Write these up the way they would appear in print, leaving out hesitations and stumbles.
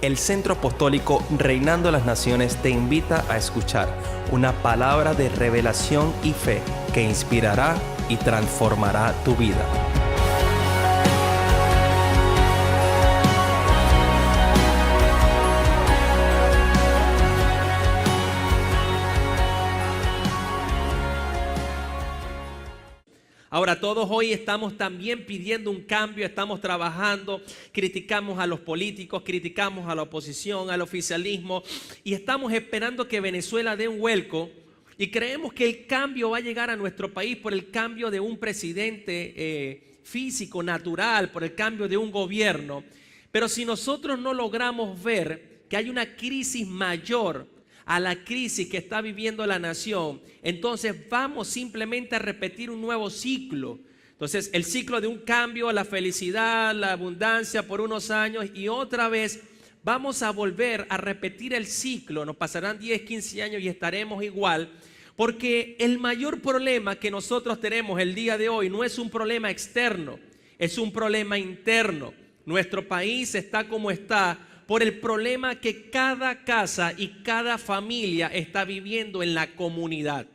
El Centro Apostólico Reinando las Naciones te invita a escuchar una palabra de revelación y fe que inspirará y transformará tu vida. Ahora, todos hoy estamos también pidiendo un cambio, estamos trabajando, criticamos a los políticos, criticamos a la oposición, al oficialismo y estamos esperando que Venezuela dé un vuelco y creemos que el cambio va a llegar a nuestro país por el cambio de un presidente físico, natural, por el cambio de un gobierno. Pero si nosotros no logramos ver que hay una crisis mayor a la crisis que está viviendo la nación, entonces vamos simplemente a repetir un nuevo ciclo. Entonces el ciclo de un cambio, la felicidad, la abundancia por unos años y otra vez vamos a volver a repetir el ciclo. Nos pasarán 10, 15 años y estaremos igual, porque el mayor problema que nosotros tenemos el día de hoy no es un problema externo, es un problema interno. Nuestro país está como está por el problema que cada casa y cada familia está viviendo en la comunidad.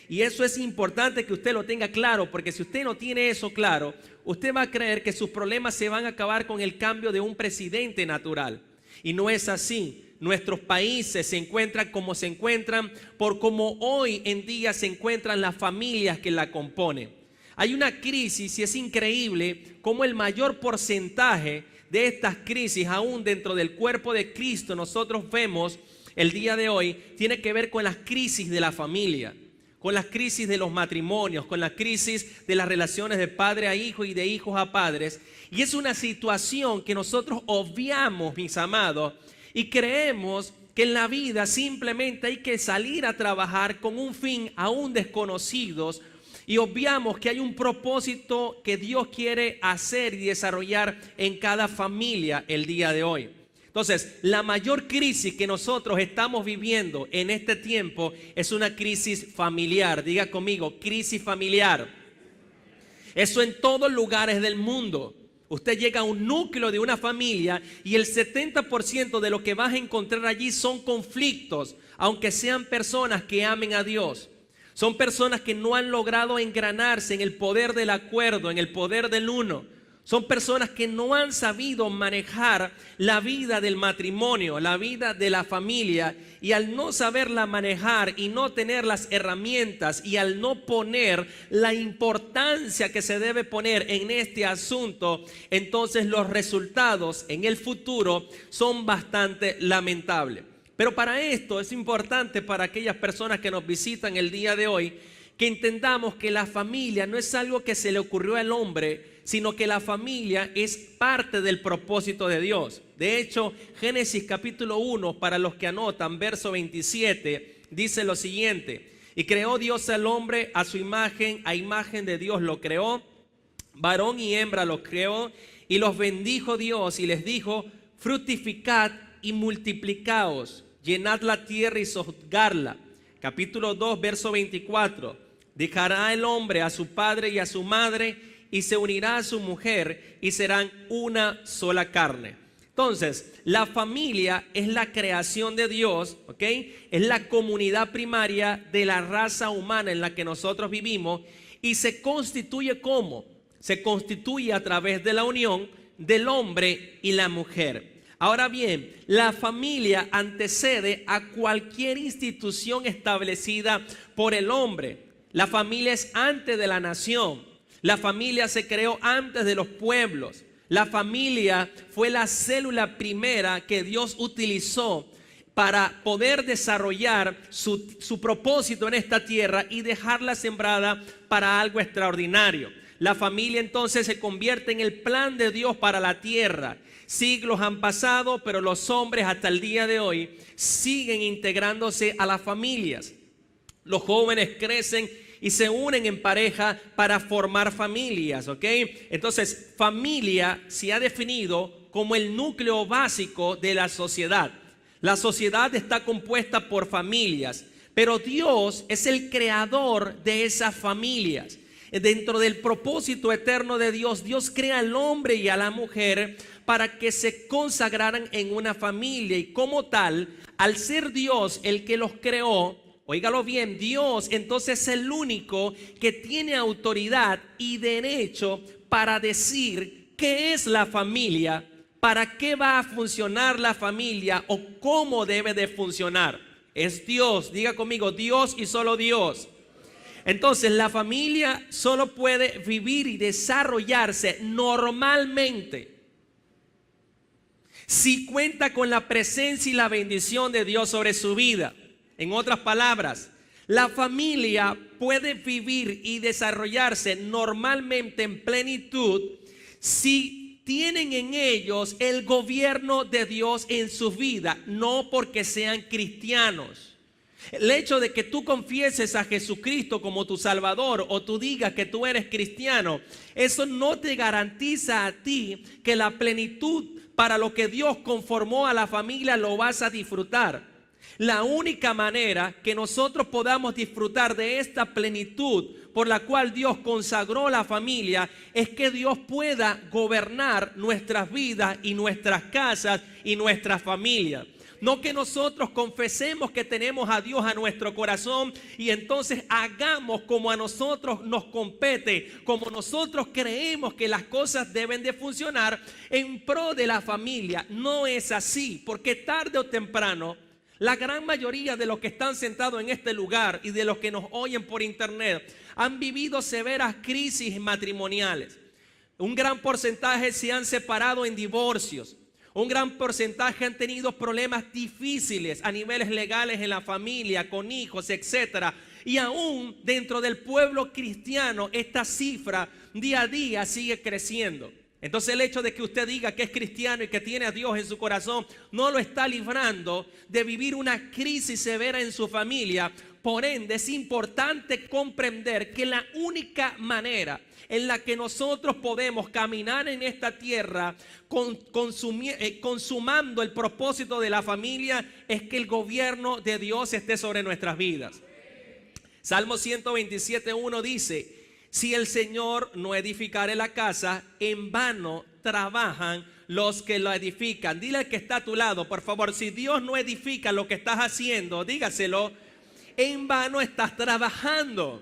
Y eso es importante que usted lo tenga claro, porque si usted no tiene eso claro, usted va a creer que sus problemas se van a acabar con el cambio de un presidente natural. Y no es así. Nuestros países se encuentran como se encuentran por cómo hoy en día se encuentran las familias que la componen. Hay una crisis y es increíble cómo el mayor porcentaje de estas crisis, aún dentro del cuerpo de Cristo, nosotros vemos el día de hoy, tiene que ver con las crisis de la familia, con las crisis de los matrimonios, con las crisis de las relaciones de padre a hijo y de hijos a padres. Y es una situación que nosotros obviamos, mis amados, y creemos que en la vida simplemente hay que salir a trabajar con un fin aún desconocidos, y obviamos que hay un propósito que Dios quiere hacer y desarrollar en cada familia el día de hoy. Entonces, la mayor crisis que nosotros estamos viviendo en este tiempo es una crisis familiar. Diga conmigo, crisis familiar. Eso en todos lugares del mundo. Usted llega a un núcleo de una familia y el 70% de lo que vas a encontrar allí son conflictos, aunque sean personas que amen a Dios. Son personas que no han logrado engranarse en el poder del acuerdo, en el poder del uno. Son personas que no han sabido manejar la vida del matrimonio, la vida de la familia. Y al no saberla manejar y no tener las herramientas y al no poner la importancia que se debe poner en este asunto, entonces los resultados en el futuro son bastante lamentables. Pero para esto es importante, para aquellas personas que nos visitan el día de hoy, que entendamos que la familia no es algo que se le ocurrió al hombre, sino que la familia es parte del propósito de Dios. De hecho, Génesis capítulo 1, para los que anotan, verso 27, dice lo siguiente: y creó Dios al hombre a su imagen, a imagen de Dios lo creó, varón y hembra los creó, y los bendijo Dios y les dijo: fructificad y multiplicaos, llenad la tierra y sojuzgarla. Capítulo 2, verso 24. Dejará el hombre a su padre y a su madre y se unirá a su mujer y serán una sola carne. Entonces, la familia es la creación de Dios, ¿ok? Es la comunidad primaria de la raza humana en la que nosotros vivimos y se constituye ¿cómo? Se constituye a través de la unión del hombre y la mujer. Ahora bien, la familia antecede a cualquier institución establecida por el hombre. La familia es antes de la nación. La familia se creó antes de los pueblos. La familia fue la célula primera que Dios utilizó para poder desarrollar su propósito en esta tierra y dejarla sembrada para algo extraordinario. La familia entonces se convierte en el plan de Dios para la tierra. Siglos han pasado, pero los hombres hasta el día de hoy siguen integrándose a las familias. Los jóvenes crecen y se unen en pareja para formar familias, ¿ok? Entonces, familia se ha definido como el núcleo básico de la sociedad. La sociedad está compuesta por familias, pero Dios es el creador de esas familias. Dentro del propósito eterno de Dios, Dios crea al hombre y a la mujer para que se consagraran en una familia. Y como tal, al ser Dios el que los creó, óigalo bien, Dios entonces es el único que tiene autoridad y derecho para decir qué es la familia, para qué va a funcionar la familia o cómo debe de funcionar. Es Dios, diga conmigo, Dios y solo Dios. Entonces la familia solo puede vivir y desarrollarse normalmente si cuenta con la presencia y la bendición de Dios sobre su vida. En otras palabras, la familia puede vivir y desarrollarse normalmente en plenitud si tienen en ellos el gobierno de Dios en su vida, no porque sean cristianos. El hecho de que tú confieses a Jesucristo como tu Salvador o tú digas que tú eres cristiano, eso no te garantiza a ti que la plenitud para lo que Dios conformó a la familia lo vas a disfrutar. La única manera que nosotros podamos disfrutar de esta plenitud por la cual Dios consagró la familia es que Dios pueda gobernar nuestras vidas y nuestras casas y nuestras familias. No que nosotros confesemos que tenemos a Dios a nuestro corazón y entonces hagamos como a nosotros nos compete, como nosotros creemos que las cosas deben de funcionar en pro de la familia. No es así, porque tarde o temprano la gran mayoría de los que están sentados en este lugar y de los que nos oyen por internet han vivido severas crisis matrimoniales. Un gran porcentaje se han separado en divorcios. Un gran porcentaje han tenido problemas difíciles a niveles legales en la familia, con hijos, etc. Y aún dentro del pueblo cristiano esta cifra día a día sigue creciendo. Entonces el hecho de que usted diga que es cristiano y que tiene a Dios en su corazón no lo está librando de vivir una crisis severa en su familia. Por ende es importante comprender que la única manera en la que nosotros podemos caminar en esta tierra consumando el propósito de la familia es que el gobierno de Dios esté sobre nuestras vidas. Salmo 127:1 dice: si el Señor no edificare la casa, en vano trabajan los que lo edifican. Dile al que está a tu lado, por favor, si Dios no edifica lo que estás haciendo, dígaselo, en vano estás trabajando.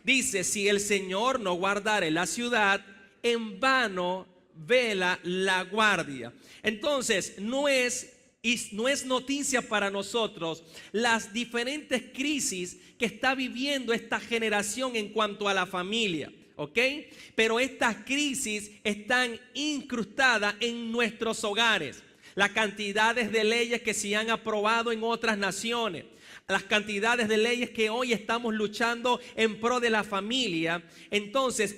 Dice, si el Señor no guardare la ciudad, en vano vela la guardia. Entonces, no es noticia para nosotros las diferentes crisis que está viviendo esta generación en cuanto a la familia, ¿ok? Pero estas crisis están incrustadas en nuestros hogares. Las cantidades de leyes que se han aprobado en otras naciones, las cantidades de leyes que hoy estamos luchando en pro de la familia. Entonces,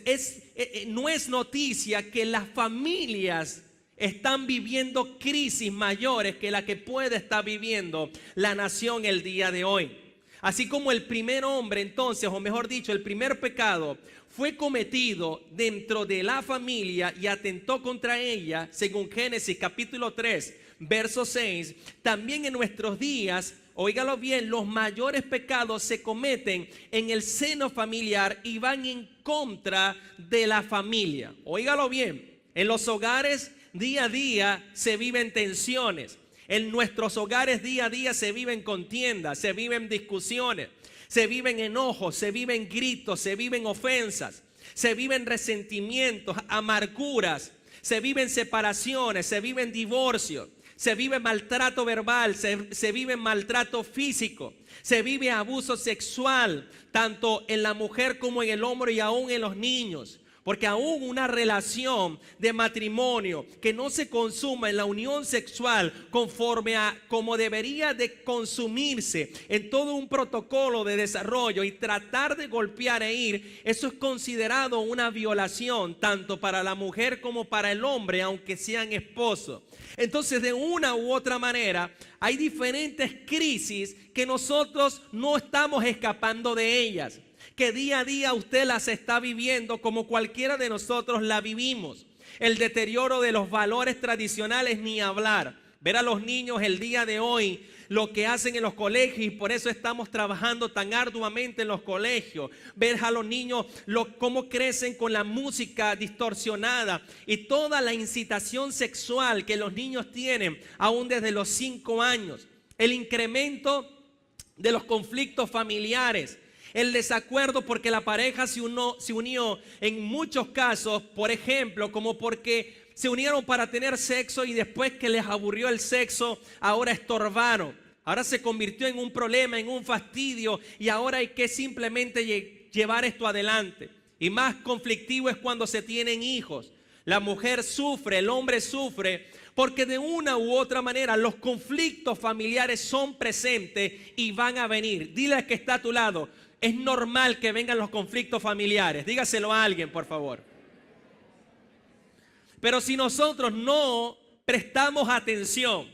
no es noticia que las familias están viviendo crisis mayores que la que puede estar viviendo la nación el día de hoy. Así como el primer hombre entonces, o mejor dicho, el primer pecado fue cometido dentro de la familia y atentó contra ella, según Génesis capítulo 3, verso 6, también en nuestros días, óigalo bien, los mayores pecados se cometen en el seno familiar y van en contra de la familia. Óigalo bien, en los hogares día a día se viven tensiones. En nuestros hogares día a día se viven contiendas, se viven discusiones, se viven enojos, se viven gritos, se viven ofensas, se viven resentimientos, amarguras, se viven separaciones, se viven divorcios, se vive maltrato verbal, se vive maltrato físico, se vive abuso sexual, tanto en la mujer como en el hombre y aún en los niños. Porque aún una relación de matrimonio que no se consuma en la unión sexual conforme a como debería de consumirse en todo un protocolo de desarrollo y tratar de golpear e ir, eso es considerado una violación tanto para la mujer como para el hombre, aunque sean esposos. Entonces, de una u otra manera, hay diferentes crisis que nosotros no estamos escapando de ellas, que día a día usted las está viviendo como cualquiera de nosotros la vivimos. El deterioro de los valores tradicionales ni hablar. Ver a los niños el día de hoy, lo que hacen en los colegios, y por eso estamos trabajando tan arduamente en los colegios. Ver a los niños cómo crecen con la música distorsionada y toda la incitación sexual que los niños tienen aún desde los 5 años. El incremento de los conflictos familiares. El desacuerdo porque la pareja se unió en muchos casos, por ejemplo, como porque se unieron para tener sexo y después que les aburrió el sexo, ahora estorbaron. Ahora se convirtió en un problema, en un fastidio, y ahora hay que simplemente llevar esto adelante. Y más conflictivo es cuando se tienen hijos. La mujer sufre, el hombre sufre, porque de una u otra manera los conflictos familiares son presentes y van a venir. Dile al que está a tu lado, es normal que vengan los conflictos familiares. Dígaselo a alguien, por favor. Pero si nosotros no prestamos atención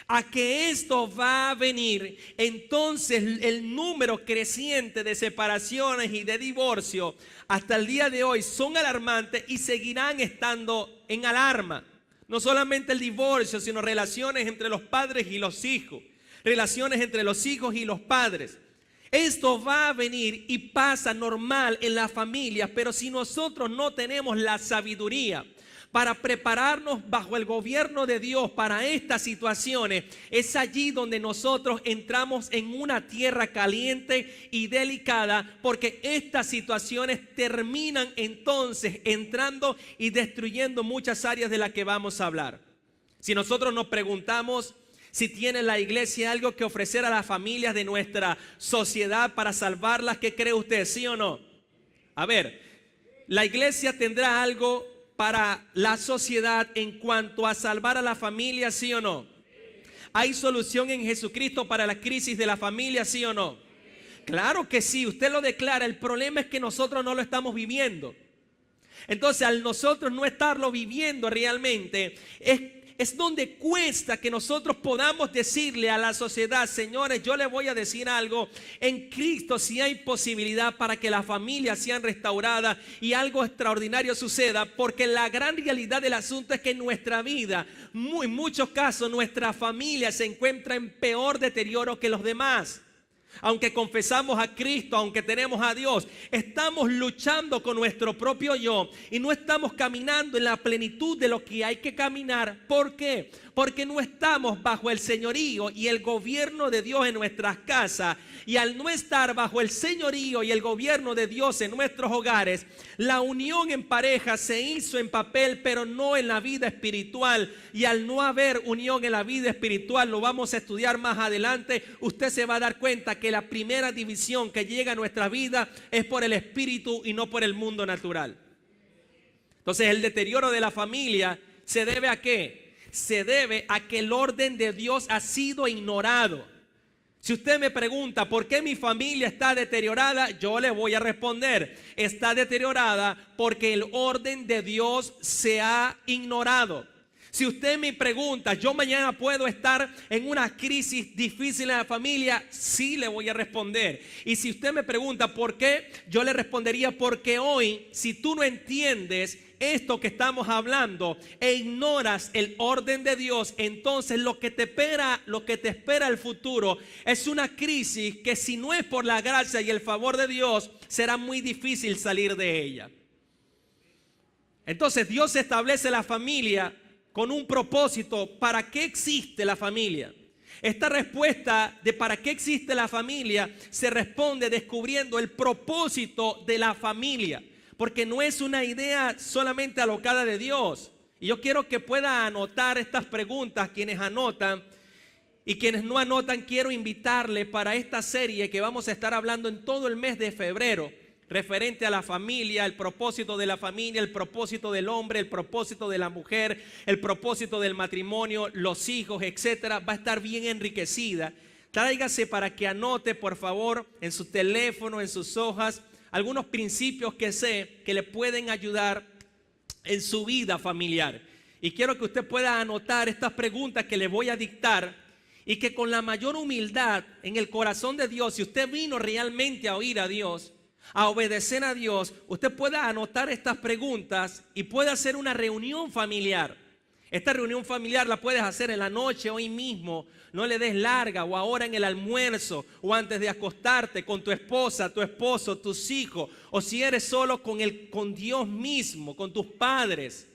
a que esto va a venir, entonces el número creciente de separaciones y de divorcio hasta el día de hoy son alarmantes y seguirán estando en alarma. No solamente el divorcio, sino relaciones entre los padres y los hijos, relaciones entre los hijos y los padres. Esto va a venir y pasa normal en las familias, pero si nosotros no tenemos la sabiduría para prepararnos bajo el gobierno de Dios para estas situaciones, es allí donde nosotros entramos en una tierra caliente y delicada, porque estas situaciones terminan entonces entrando y destruyendo muchas áreas de las que vamos a hablar. Si nosotros nos preguntamos si tiene la iglesia algo que ofrecer a las familias de nuestra sociedad para salvarlas, ¿qué cree usted? ¿Sí o no? A ver, ¿la iglesia tendrá algo para la sociedad en cuanto a salvar a la familia, sí o no? ¿Hay solución en Jesucristo para la crisis de la familia, sí o no? Claro que sí, usted lo declara. El problema es que nosotros no lo estamos viviendo. Entonces, al nosotros no estarlo viviendo realmente, es donde cuesta que nosotros podamos decirle a la sociedad, señores, yo les voy a decir algo, en Cristo sí hay posibilidad para que las familias sean restauradas y algo extraordinario suceda, porque la gran realidad del asunto es que en nuestra vida, en muchos casos, nuestra familia se encuentra en peor deterioro que los demás. Aunque confesamos a Cristo, aunque tenemos a Dios, estamos luchando con nuestro propio yo y no estamos caminando en la plenitud de lo que hay que caminar. ¿Por qué? Porque no estamos bajo el señorío y el gobierno de Dios en nuestras casas. Y al no estar bajo el señorío y el gobierno de Dios en nuestros hogares, la unión en pareja se hizo en papel, pero no en la vida espiritual. Y al no haber unión en la vida espiritual, lo vamos a estudiar más adelante, usted se va a dar cuenta que la primera división que llega a nuestra vida es por el espíritu y no por el mundo natural. Entonces, el deterioro de la familia se debe ¿a qué? Se debe a que el orden de Dios ha sido ignorado. Si usted me pregunta por qué mi familia está deteriorada, yo le voy a responder, está deteriorada porque el orden de Dios se ha ignorado. Si usted me pregunta, yo mañana puedo estar en una crisis difícil en la familia, sí le voy a responder. Y si usted me pregunta por qué, yo le respondería porque hoy, si tú no entiendes esto que estamos hablando e ignoras el orden de Dios, entonces lo que te espera el futuro es una crisis que, si no es por la gracia y el favor de Dios, será muy difícil salir de ella. Entonces Dios establece la familia con un propósito. ¿Para qué existe la familia? Esta respuesta de para qué existe la familia se responde descubriendo el propósito de la familia, porque no es una idea solamente alocada de Dios. Y yo quiero que pueda anotar estas preguntas, quienes anotan, y quienes no anotan, quiero invitarle para esta serie que vamos a estar hablando en todo el mes de febrero, referente a la familia, el propósito de la familia, el propósito del hombre, el propósito de la mujer, el propósito del matrimonio, los hijos, etcétera. Va a estar bien enriquecida. Tráigase para que anote, por favor, en su teléfono, en sus hojas, algunos principios que sé que le pueden ayudar en su vida familiar. Y quiero que usted pueda anotar estas preguntas que le voy a dictar y que con la mayor humildad en el corazón de Dios, si usted vino realmente a oír a Dios, a obedecer a Dios, usted pueda anotar estas preguntas y pueda hacer una reunión familiar Esta reunión familiar la puedes hacer en la noche, hoy mismo. No le des larga, o ahora en el almuerzo, o antes de acostarte con tu esposa, tu esposo, tus hijos, o si eres solo con Dios mismo, con tus padres.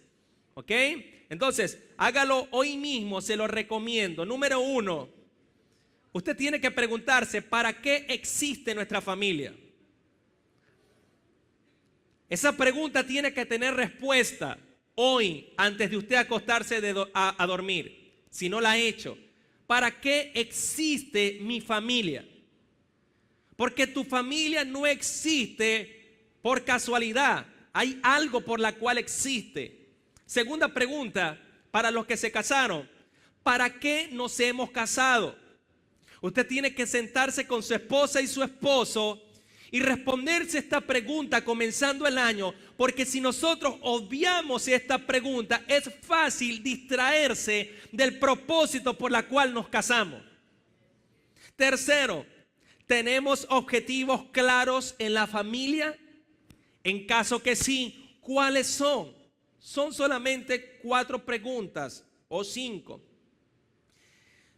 ¿Ok? Entonces, hágalo hoy mismo, se lo recomiendo. Número 1, usted tiene que preguntarse, ¿para qué existe nuestra familia? Esa pregunta tiene que tener respuesta hoy, antes de usted acostarse a dormir, si no la ha hecho. ¿Para qué existe mi familia? Porque tu familia no existe por casualidad. Hay algo por la cual existe. Segunda pregunta, para los que se casaron, ¿para qué nos hemos casado? Usted tiene que sentarse con su esposa y su esposo y responderse esta pregunta comenzando el año, porque si nosotros obviamos esta pregunta, es fácil distraerse del propósito por la cual nos casamos. Tercero, ¿tenemos objetivos claros en la familia? En caso que sí, ¿cuáles son? Son solamente 4 preguntas o 5.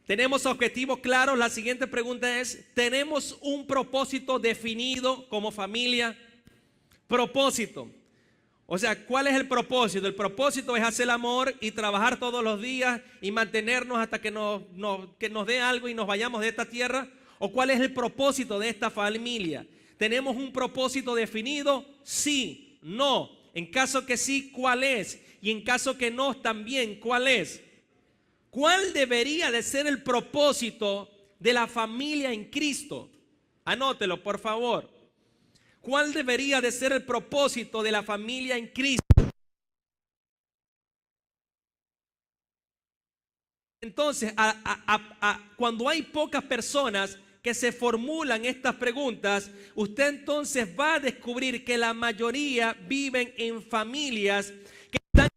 ¿Tenemos objetivos claros? La siguiente pregunta es, ¿tenemos un propósito definido como familia? Propósito. O sea, ¿cuál es el propósito? El propósito es hacer el amor y trabajar todos los días y mantenernos hasta que nos dé algo y nos vayamos de esta tierra. ¿O cuál es el propósito de esta familia? ¿Tenemos un propósito definido? Sí, no. En caso que sí, ¿cuál es? Y en caso que no, también, ¿cuál es? ¿Cuál debería de ser el propósito de la familia en Cristo? Anótelo, por favor. ¿Cuál debería de ser el propósito de la familia en Cristo? Entonces, cuando hay pocas personas que se formulan estas preguntas, usted entonces va a descubrir que la mayoría viven en familias que están.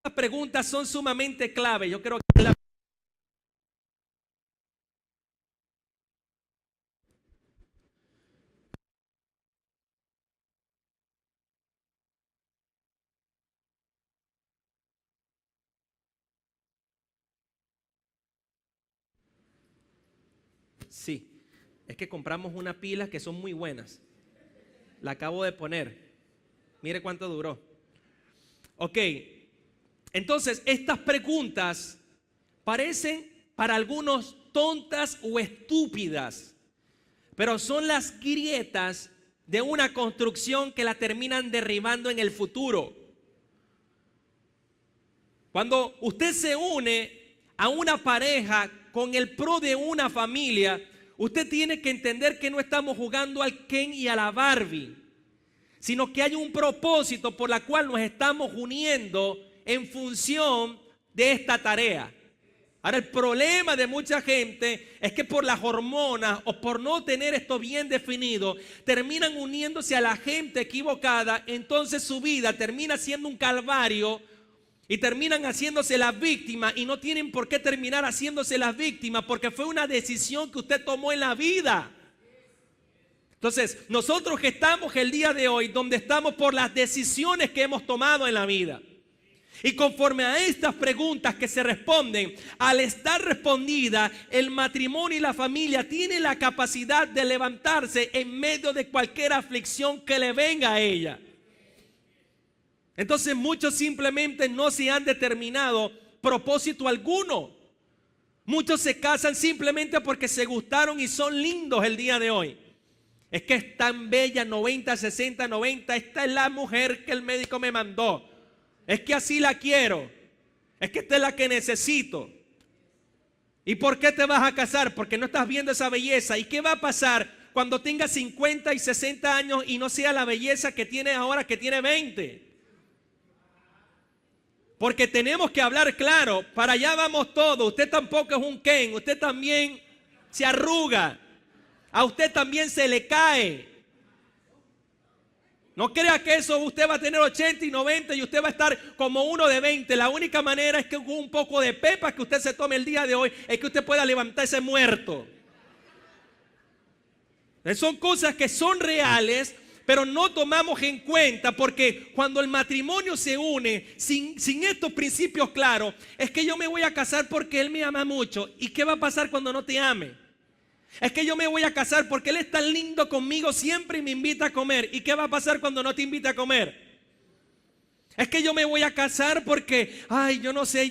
Estas preguntas son sumamente clave. Yo creo que sí, es que compramos unas pilas que son muy buenas. La acabo de poner. Mire cuánto duró. Ok, entonces estas preguntas parecen para algunos tontas o estúpidas, pero son las grietas de una construcción que la terminan derribando en el futuro. Cuando usted se une a una pareja con el pro de una familia, usted tiene que entender que no estamos jugando al Ken y a la Barbie, sino que hay un propósito por la cual nos estamos uniendo en función de esta tarea. Ahora, el problema de mucha gente es que por las hormonas o por no tener esto bien definido, terminan uniéndose a la gente equivocada, entonces su vida termina siendo un calvario y terminan haciéndose las víctimas, y no tienen por qué terminar haciéndose las víctimas porque fue una decisión que usted tomó en la vida. Entonces, nosotros que estamos el día de hoy, donde estamos por las decisiones que hemos tomado en la vida. Y conforme a estas preguntas que se responden, al estar respondida, el matrimonio y la familia tienen la capacidad de levantarse en medio de cualquier aflicción que le venga a ella. Entonces muchos simplemente no se han determinado propósito alguno. Muchos se casan simplemente porque se gustaron y son lindos el día de hoy. Es que es tan bella, 90, 60, 90, esta es la mujer que el médico me mandó. Es que así la quiero. Es que esta es la que necesito. ¿Y por qué te vas a casar? Porque no estás viendo esa belleza. ¿Y qué va a pasar cuando tengas 50 y 60 años y no sea la belleza que tiene ahora, que tiene 20? Porque tenemos que hablar claro. Para allá vamos todos. Usted tampoco es un Ken. Usted también se arruga. A usted también se le cae. No crea que eso usted va a tener 80 y 90 y usted va a estar como uno de 20. La única manera es que con un poco de pepa que usted se tome el día de hoy es que usted pueda levantarse muerto. Son cosas que son reales, pero no tomamos en cuenta, porque cuando el matrimonio se une sin estos principios claros, es que yo me voy a casar porque él me ama mucho. ¿Y qué va a pasar cuando no te ame? Es que yo me voy a casar porque él es tan lindo conmigo siempre y me invita a comer. ¿Y qué va a pasar cuando no te invita a comer? Es que yo me voy a casar porque, ay, yo no sé,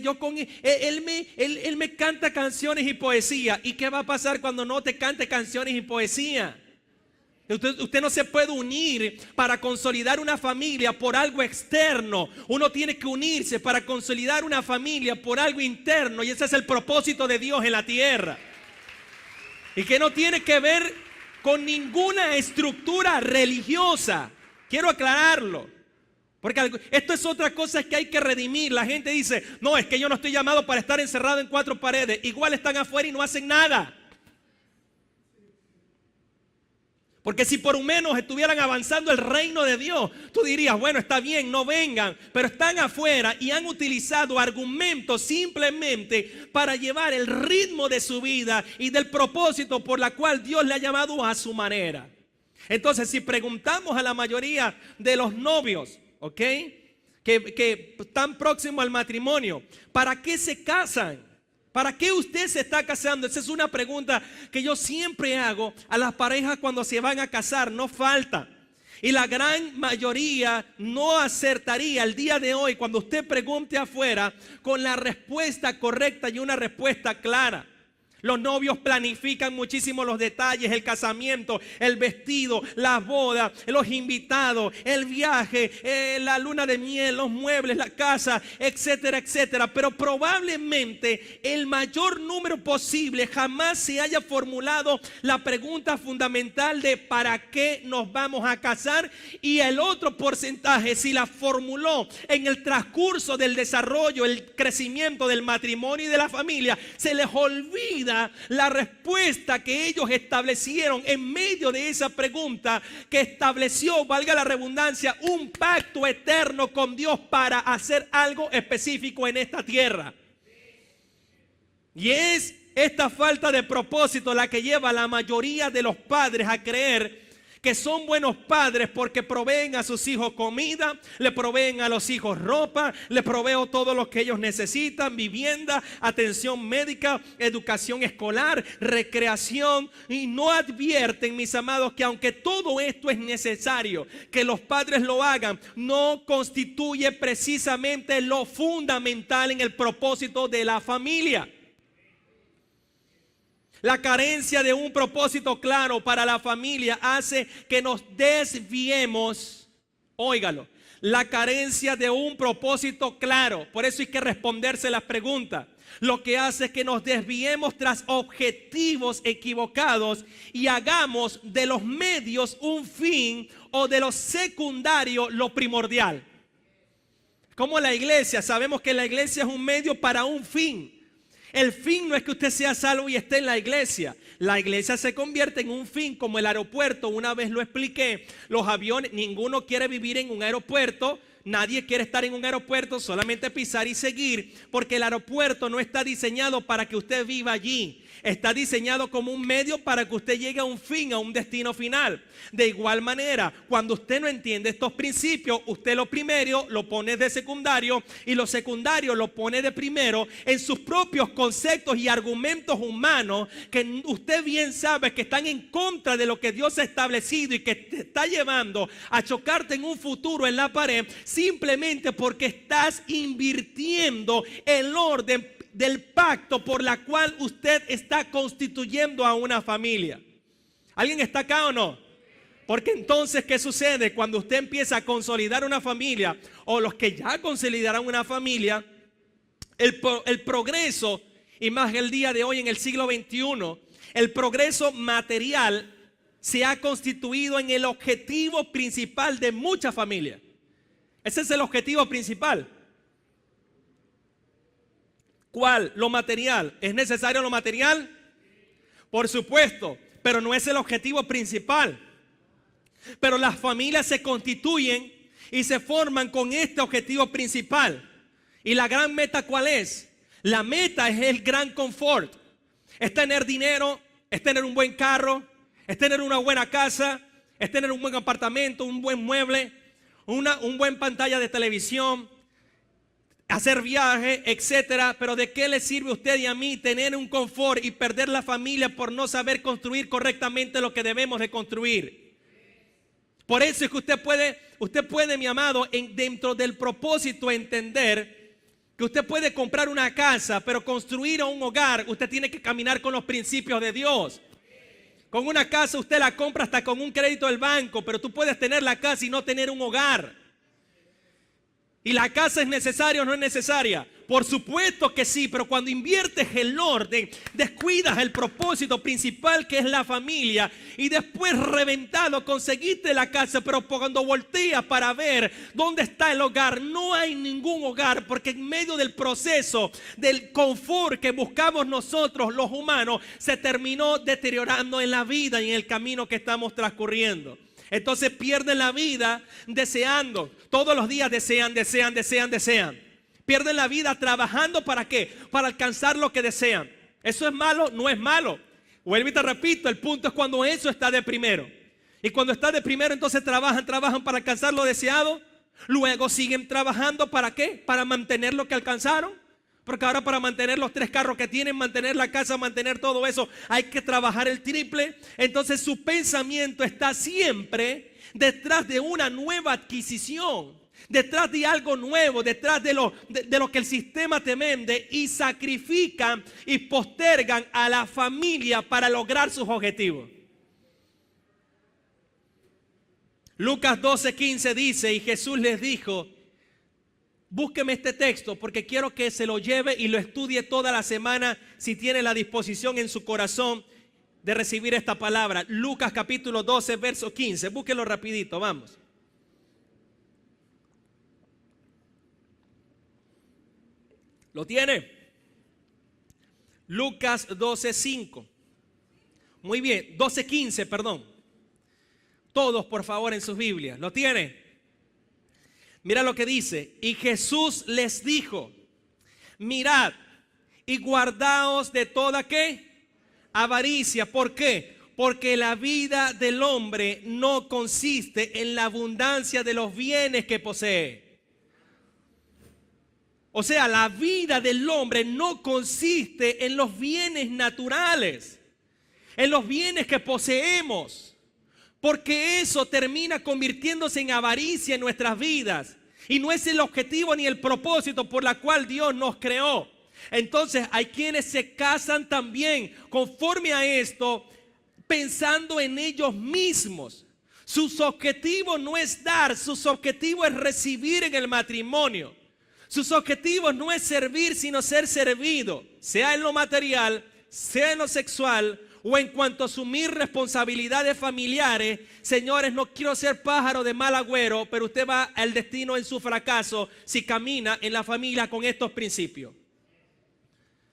él me canta canciones y poesía. ¿Y qué va a pasar cuando no te cante canciones y poesía? Usted no se puede unir para consolidar una familia por algo externo. Uno tiene que unirse para consolidar una familia por algo interno. Y ese es el propósito de Dios en la tierra. Y que no tiene que ver con ninguna estructura religiosa. Quiero aclararlo. Porque esto es otra cosa que hay que redimir. La gente dice, no, es que yo no estoy llamado para estar encerrado en 4 paredes. Igual están afuera y no hacen nada. Porque si por lo menos estuvieran avanzando el reino de Dios, tú dirías, bueno, está bien, no vengan. Pero están afuera y han utilizado argumentos simplemente para llevar el ritmo de su vida y del propósito por la cual Dios le ha llamado a su manera. Entonces, si preguntamos a la mayoría de los novios, ¿ok?, que están próximos al matrimonio, ¿para qué se casan? ¿Para qué usted se está casando? Esa es una pregunta que yo siempre hago a las parejas cuando se van a casar. No falta. Y la gran mayoría no acertaría el día de hoy cuando usted pregunte afuera con la respuesta correcta y una respuesta clara. Los novios planifican muchísimo los detalles, el casamiento, el vestido, las bodas, los invitados, el viaje, la luna de miel, los muebles, la casa, etcétera, etcétera. Pero probablemente el mayor número posible jamás se haya formulado la pregunta fundamental de ¿para qué nos vamos a casar? Y el otro porcentaje, si la formuló en el transcurso del desarrollo, el crecimiento del matrimonio y de la familia, se les olvida la respuesta que ellos establecieron en medio de esa pregunta, que estableció, valga la redundancia, un pacto eterno con Dios para hacer algo específico en esta tierra. Y es esta falta de propósito la que lleva a la mayoría de los padres a creer que son buenos padres porque proveen a sus hijos comida, le proveen a los hijos ropa, le proveen todo lo que ellos necesitan, vivienda, atención médica, educación escolar, recreación, y no advierten, mis amados, que aunque todo esto es necesario que los padres lo hagan, no constituye precisamente lo fundamental en el propósito de la familia. La carencia de un propósito claro para la familia hace que nos desviemos. Óigalo, la carencia de un propósito claro, por eso hay que responderse las preguntas. Lo que hace es que nos desviemos tras objetivos equivocados y hagamos de los medios un fin o de lo secundario lo primordial. Como la iglesia, sabemos que la iglesia es un medio para un fin. El fin no es que usted sea salvo y esté en la iglesia. La iglesia se convierte en un fin, como el aeropuerto. Una vez lo expliqué. Los aviones, ninguno quiere vivir en un aeropuerto. Nadie quiere estar en un aeropuerto, solamente pisar y seguir, porque el aeropuerto no está diseñado para que usted viva allí. Está diseñado como un medio para que usted llegue a un fin, a un destino final. De igual manera, cuando usted no entiende estos principios, usted lo primero lo pone de secundario y lo secundario lo pone de primero en sus propios conceptos y argumentos humanos que usted bien sabe que están en contra de lo que Dios ha establecido y que te está llevando a chocarte en un futuro en la pared, simplemente porque estás invirtiendo el orden del pacto por la cual usted está constituyendo a una familia. ¿Alguien está acá o no? Porque entonces, ¿qué sucede? Cuando usted empieza a consolidar una familia, o los que ya consolidaron una familia, el progreso, y más el día de hoy en el siglo XXI, el progreso material se ha constituido en el objetivo principal de muchas familias. Ese es el objetivo principal. ¿Cuál? Lo material. ¿Es necesario lo material? Por supuesto, pero no es el objetivo principal. Pero las familias se constituyen y se forman con este objetivo principal. ¿Y la gran meta cuál es? La meta es el gran confort. Es tener dinero, es tener un buen carro, es tener una buena casa, es tener un buen apartamento, un buen mueble, un buen pantalla de televisión, hacer viajes, etcétera. Pero ¿de qué le sirve a usted y a mí tener un confort y perder la familia por no saber construir correctamente lo que debemos de construir? Por eso es que usted puede, mi amado, dentro del propósito entender que usted puede comprar una casa, pero construir un hogar, usted tiene que caminar con los principios de Dios. Con una casa usted la compra hasta con un crédito del banco, pero tú puedes tener la casa y no tener un hogar. ¿Y la casa es necesaria o no es necesaria? Por supuesto que sí, pero cuando inviertes el orden, descuidas el propósito principal que es la familia, y después reventado conseguiste la casa, pero cuando volteas para ver dónde está el hogar, no hay ningún hogar, porque en medio del proceso del confort que buscamos nosotros los humanos, se terminó deteriorando en la vida y en el camino que estamos transcurriendo. Entonces pierden la vida deseando, todos los días desean. Pierden la vida trabajando, ¿para qué? Para alcanzar lo que desean. ¿Eso es malo? No es malo. Vuelvo y te repito, el punto es cuando eso está de primero. Y cuando está de primero, entonces trabajan para alcanzar lo deseado. Luego siguen trabajando, ¿para qué? Para mantener lo que alcanzaron. Porque ahora para mantener los 3 carros que tienen, mantener la casa, mantener todo eso, hay que trabajar el triple. Entonces su pensamiento está siempre detrás de una nueva adquisición, detrás de algo nuevo, detrás de lo que el sistema te vende, y sacrifican y postergan a la familia para lograr sus objetivos. Lucas 12:15 dice, y Jesús les dijo, búsqueme este texto porque quiero que se lo lleve y lo estudie toda la semana si tiene la disposición en su corazón de recibir esta palabra. Lucas capítulo 12, verso 15. Búsquelo rapidito, vamos. ¿Lo tiene? Lucas 12:5. Muy bien, 12:15, perdón. Todos, por favor, en sus Biblias. ¿Lo tiene? Mira lo que dice. Y Jesús les dijo, mirad y guardaos de toda ¿qué? Avaricia. ¿Por qué? Porque la vida del hombre no consiste en la abundancia de los bienes que posee. O sea, la vida del hombre no consiste en los bienes naturales, en los bienes que poseemos. Porque eso termina convirtiéndose en avaricia en nuestras vidas. Y no es el objetivo ni el propósito por la cual Dios nos creó. Entonces hay quienes se casan también conforme a esto, pensando en ellos mismos. Sus objetivos no es dar, sus objetivos es recibir en el matrimonio. Sus objetivos no es servir, sino ser servido. Sea en lo material, sea en lo sexual, o en cuanto a asumir responsabilidades familiares. Señores, no quiero ser pájaro de mal agüero, pero usted va al destino en su fracaso si camina en la familia con estos principios.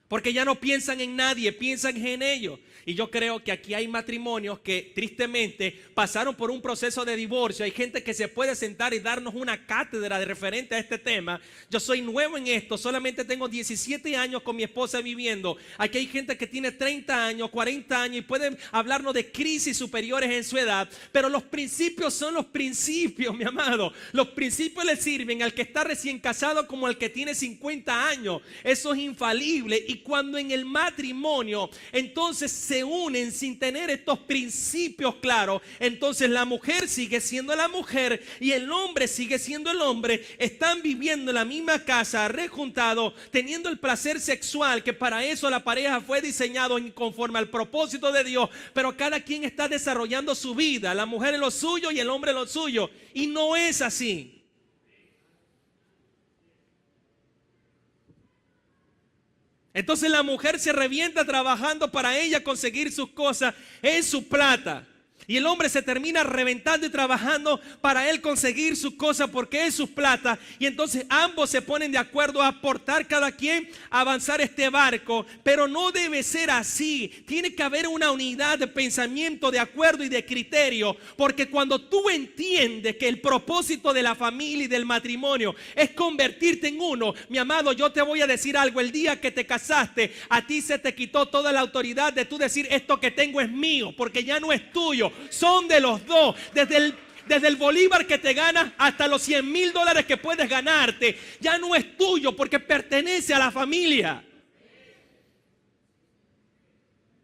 Porque ya no piensan en nadie, piensan en ellos. Y yo creo que aquí hay matrimonios que tristemente pasaron por un proceso de divorcio. Hay gente que se puede sentar y darnos una cátedra de referente a este tema. Yo soy nuevo en esto, solamente tengo 17 años con mi esposa viviendo. Aquí hay gente que tiene 30 años, 40 años y pueden hablarnos de crisis superiores en su edad. Pero los principios son los principios, mi amado. Los principios le sirven al que está recién casado como al que tiene 50 años. Eso es infalible. Y cuando en el matrimonio entonces se unen sin tener estos principios claros, entonces la mujer sigue siendo la mujer y el hombre sigue siendo el hombre. Están viviendo en la misma casa, rejuntados, teniendo el placer sexual, que para eso la pareja fue diseñado conforme al propósito de Dios, pero cada quien está desarrollando su vida, la mujer en lo suyo y el hombre en lo suyo, y no es así. Entonces la mujer se revienta trabajando para ella conseguir sus cosas en su plata. Y el hombre se termina reventando y trabajando para él conseguir sus cosas porque es su plata. Y entonces ambos se ponen de acuerdo a aportar cada quien a avanzar este barco. Pero no debe ser así. Tiene que haber una unidad de pensamiento, de acuerdo y de criterio. Porque cuando tú entiendes que el propósito de la familia y del matrimonio es convertirte en uno, mi amado, yo te voy a decir algo. El día que te casaste, a ti se te quitó toda la autoridad de tú decir esto que tengo es mío, porque ya no es tuyo. tuyo, son de los dos. Desde el bolívar que te ganas hasta los $100,000 que puedes ganarte, ya no es tuyo porque pertenece a la familia.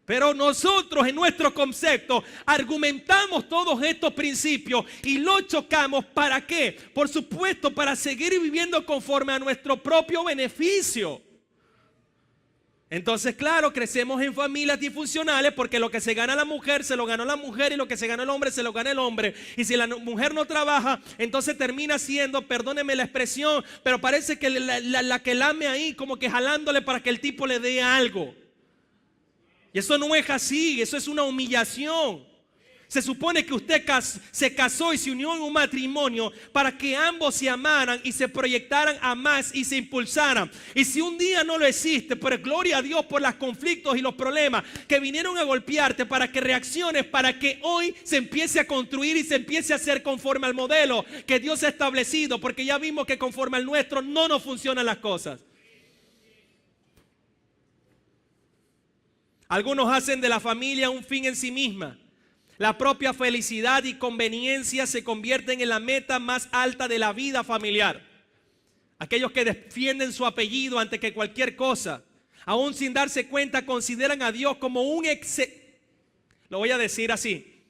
Pero nosotros en nuestro concepto argumentamos todos estos principios y los chocamos. ¿Para qué? Por supuesto, para seguir viviendo conforme a nuestro propio beneficio. Entonces, claro, crecemos en familias disfuncionales porque lo que se gana la mujer se lo ganó la mujer y lo que se gana el hombre se lo gana el hombre. Y si la mujer no trabaja, entonces termina siendo, perdónenme la expresión, pero parece que la que lame ahí como que jalándole para que el tipo le dé algo. Y eso no es así, eso es una humillación. Se supone que usted se casó y se unió en un matrimonio para que ambos se amaran y se proyectaran a más y se impulsaran. Y si un día no lo existe, pues gloria a Dios por los conflictos y los problemas que vinieron a golpearte para que reacciones, para que hoy se empiece a construir y se empiece a hacer conforme al modelo que Dios ha establecido, porque ya vimos que conforme al nuestro no nos funcionan las cosas. Algunos hacen de la familia un fin en sí misma. La propia felicidad y conveniencia se convierten en la meta más alta de la vida familiar. Aquellos que defienden su apellido antes que cualquier cosa, aún sin darse cuenta, consideran a Dios como lo voy a decir así.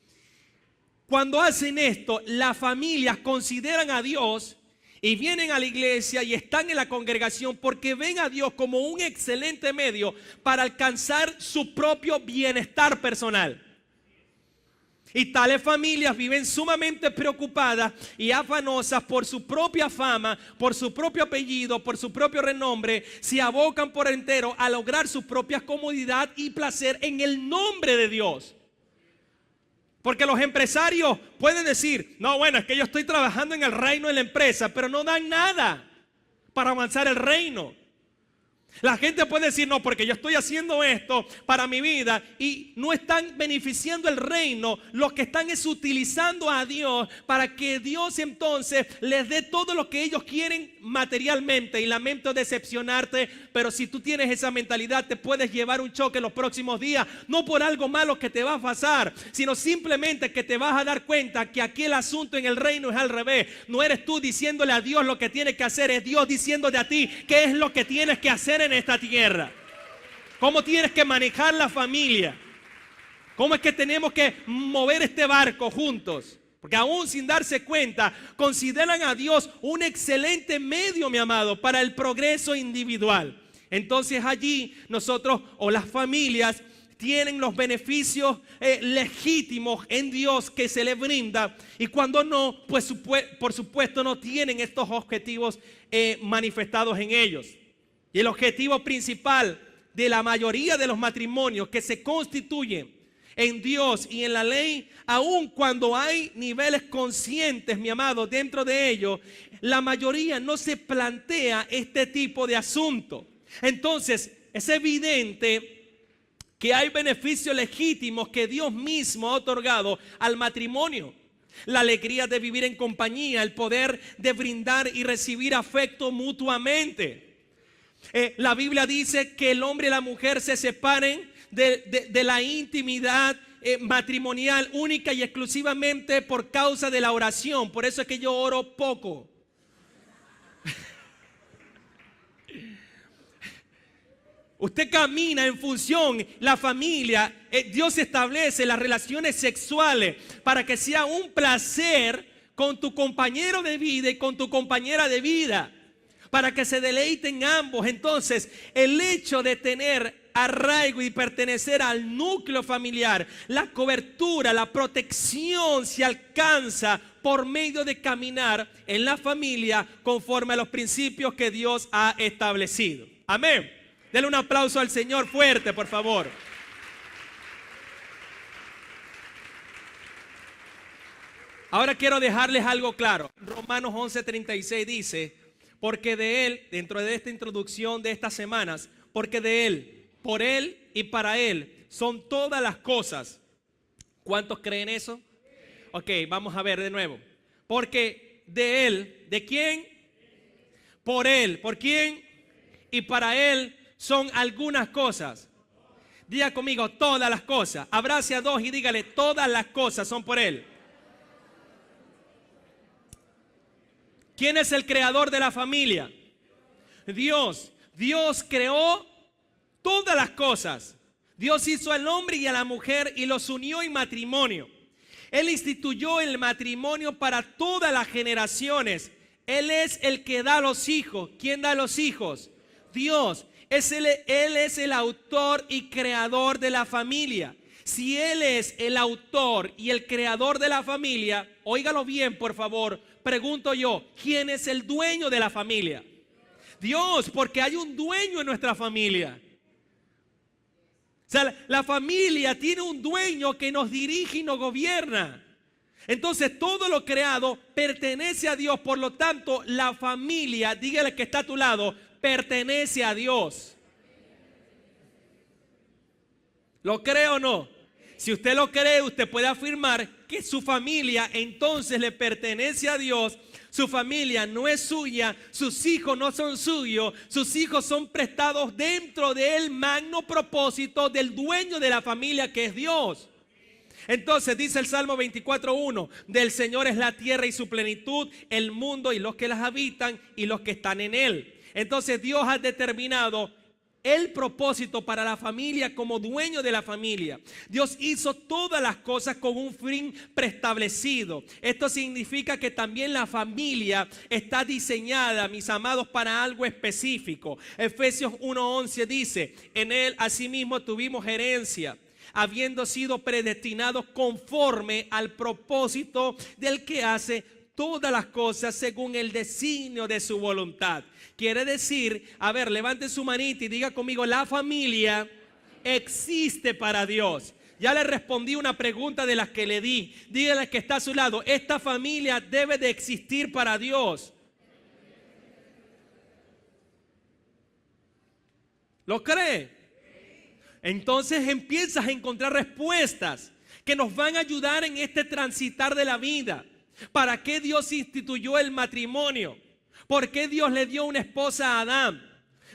Cuando hacen esto, las familias consideran a Dios y vienen a la iglesia y están en la congregación porque ven a Dios como un excelente medio para alcanzar su propio bienestar personal. Y tales familias viven sumamente preocupadas y afanosas por su propia fama, por su propio apellido, por su propio renombre. Se abocan por entero a lograr su propia comodidad y placer en el nombre de Dios. Porque los empresarios pueden decir, no, bueno, es que yo estoy trabajando en el reino de la empresa, pero no dan nada para avanzar el reino. La gente puede decir, no, porque yo estoy haciendo esto para mi vida y no están beneficiando el reino. Lo que están es utilizando a Dios para que Dios entonces les dé todo lo que ellos quieren materialmente. Y lamento decepcionarte, pero si tú tienes esa mentalidad te puedes llevar un choque en los próximos días. No por algo malo que te va a pasar, sino simplemente que te vas a dar cuenta que aquí el asunto en el reino es al revés. No eres tú diciéndole a Dios lo que tiene que hacer, es Dios diciéndote a ti qué es lo que tienes que hacer en esta tierra. ¿Cómo tienes que manejar la familia? ¿Cómo es que tenemos que mover este barco juntos? Porque aún sin darse cuenta, consideran a Dios un excelente medio, mi amado, para el progreso individual. Entonces allí nosotros o las familias tienen los beneficios legítimos en Dios que se les brinda, y cuando no, pues por supuesto no tienen estos objetivos manifestados en ellos. Y el objetivo principal de la mayoría de los matrimonios que se constituyen en Dios y en la ley, aun cuando hay niveles conscientes, mi amado, dentro de ellos, la mayoría no se plantea este tipo de asunto. Entonces, es evidente que hay beneficios legítimos que Dios mismo ha otorgado al matrimonio. La alegría de vivir en compañía, el poder de brindar y recibir afecto mutuamente. La Biblia dice que el hombre y la mujer se separen de la intimidad matrimonial única y exclusivamente por causa de la oración. Por eso es que yo oro poco. Usted camina en función, la familia, Dios establece las relaciones sexuales para que sea un placer con tu compañero de vida y con tu compañera de vida, para que se deleiten ambos. Entonces, el hecho de tener arraigo y pertenecer al núcleo familiar, la cobertura, la protección se alcanza por medio de caminar en la familia conforme a los principios que Dios ha establecido. Amén. Denle un aplauso al Señor fuerte, por favor. Ahora quiero dejarles algo claro. Romanos 11:36 dice: porque de Él, dentro de esta introducción de estas semanas, porque de Él, por Él y para Él son todas las cosas. ¿Cuántos creen eso? Ok, vamos a ver de nuevo. Porque de Él, ¿de quién? Por Él, ¿por quién? Y para Él son algunas cosas. Diga conmigo, todas las cosas. Abrace a dos y dígale, todas las cosas son por Él. ¿Quién es el creador de la familia? Dios. Dios creó todas las cosas. Dios hizo al hombre y a la mujer y los unió en matrimonio. Él instituyó el matrimonio para todas las generaciones. Él es el que da los hijos. ¿Quién da los hijos? Dios. Él es el autor y creador de la familia. Si Él es el autor y el creador de la familia, óigalo bien, por favor, pregunto yo, ¿quién es el dueño de la familia? Dios, porque hay un dueño en nuestra familia. O sea, la familia tiene un dueño que nos dirige y nos gobierna. Entonces todo lo creado pertenece a Dios. Por lo tanto, la familia, dígale que está a tu lado, pertenece a Dios. ¿Lo cree o no? Si usted lo cree, usted puede afirmar que su familia entonces le pertenece a Dios. Su familia no es suya, sus hijos no son suyos, sus hijos son prestados dentro del magno propósito del dueño de la familia, que es Dios. Entonces dice el Salmo 24:1, del Señor es la tierra y su plenitud, el mundo y los que las habitan y los que están en él. Entonces Dios ha determinado el propósito para la familia como dueño de la familia. Dios hizo todas las cosas con un fin preestablecido. Esto significa que también la familia está diseñada, mis amados, para algo específico. Efesios 1:11 dice, en él asimismo tuvimos herencia, habiendo sido predestinados conforme al propósito del que hace todas las cosas según el designio de su voluntad. Quiere decir, a ver, levante su manita y diga conmigo, la familia existe para Dios. Ya le respondí una pregunta de las que le di. Dígale que está a su lado, esta familia debe de existir para Dios. ¿Lo cree? Entonces empiezas a encontrar respuestas que nos van a ayudar en este transitar de la vida. ¿Para qué Dios instituyó el matrimonio? ¿Por qué Dios le dio una esposa a Adán?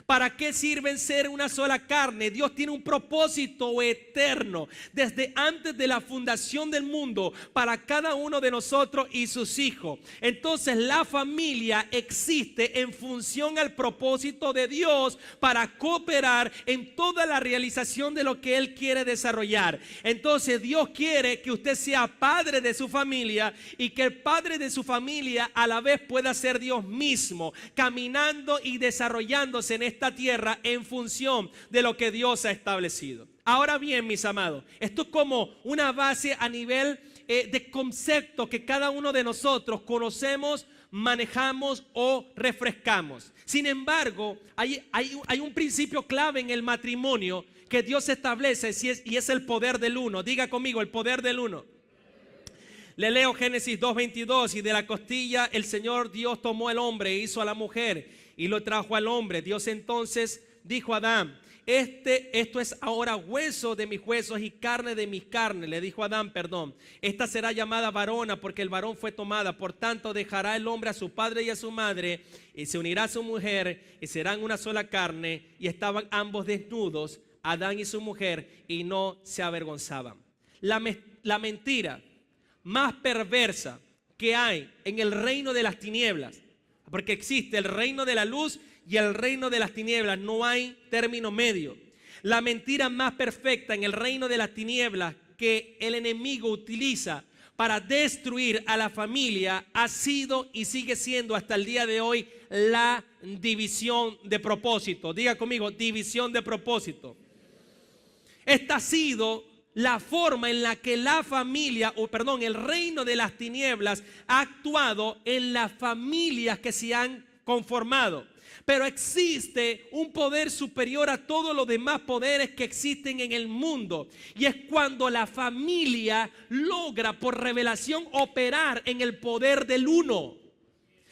¿Para qué sirven ser una sola carne? Dios tiene un propósito eterno desde antes de la fundación del mundo para cada uno de nosotros y sus hijos. Entonces la familia existe en función al propósito de Dios para cooperar en toda la realización de lo que Él quiere desarrollar. Entonces Dios quiere que usted sea padre de su familia y que el padre de su familia a la vez pueda ser Dios mismo, caminando y desarrollándose en esta tierra en función de lo que Dios ha establecido. Ahora bien, mis amados, esto es como una base a nivel de concepto que cada uno de nosotros conocemos, manejamos o refrescamos. Sin embargo, hay un principio clave en el matrimonio que Dios establece y es el poder del uno. Diga conmigo, el poder del uno. Le leo Génesis 2:22, y de la costilla el Señor Dios tomó al hombre e hizo a la mujer y lo trajo al hombre. Dios entonces dijo a Adán, esto es ahora hueso de mis huesos y carne de mis carnes. Le dijo a Adán, perdón, esta será llamada varona porque el varón fue tomada. Por tanto dejará el hombre a su padre y a su madre y se unirá a su mujer y serán una sola carne. Y estaban ambos desnudos, Adán y su mujer, y no se avergonzaban. La mentira más perversa que hay en el reino de las tinieblas, porque existe el reino de la luz y el reino de las tinieblas, no hay término medio. La mentira más perfecta en el reino de las tinieblas que el enemigo utiliza para destruir a la familia ha sido y sigue siendo hasta el día de hoy la división de propósito. Diga conmigo, división de propósito. Esta ha sido la forma en la que la familia, el reino de las tinieblas ha actuado en las familias que se han conformado. Pero existe un poder superior a todos los demás poderes que existen en el mundo. Y es cuando la familia logra por revelación operar en el poder del uno.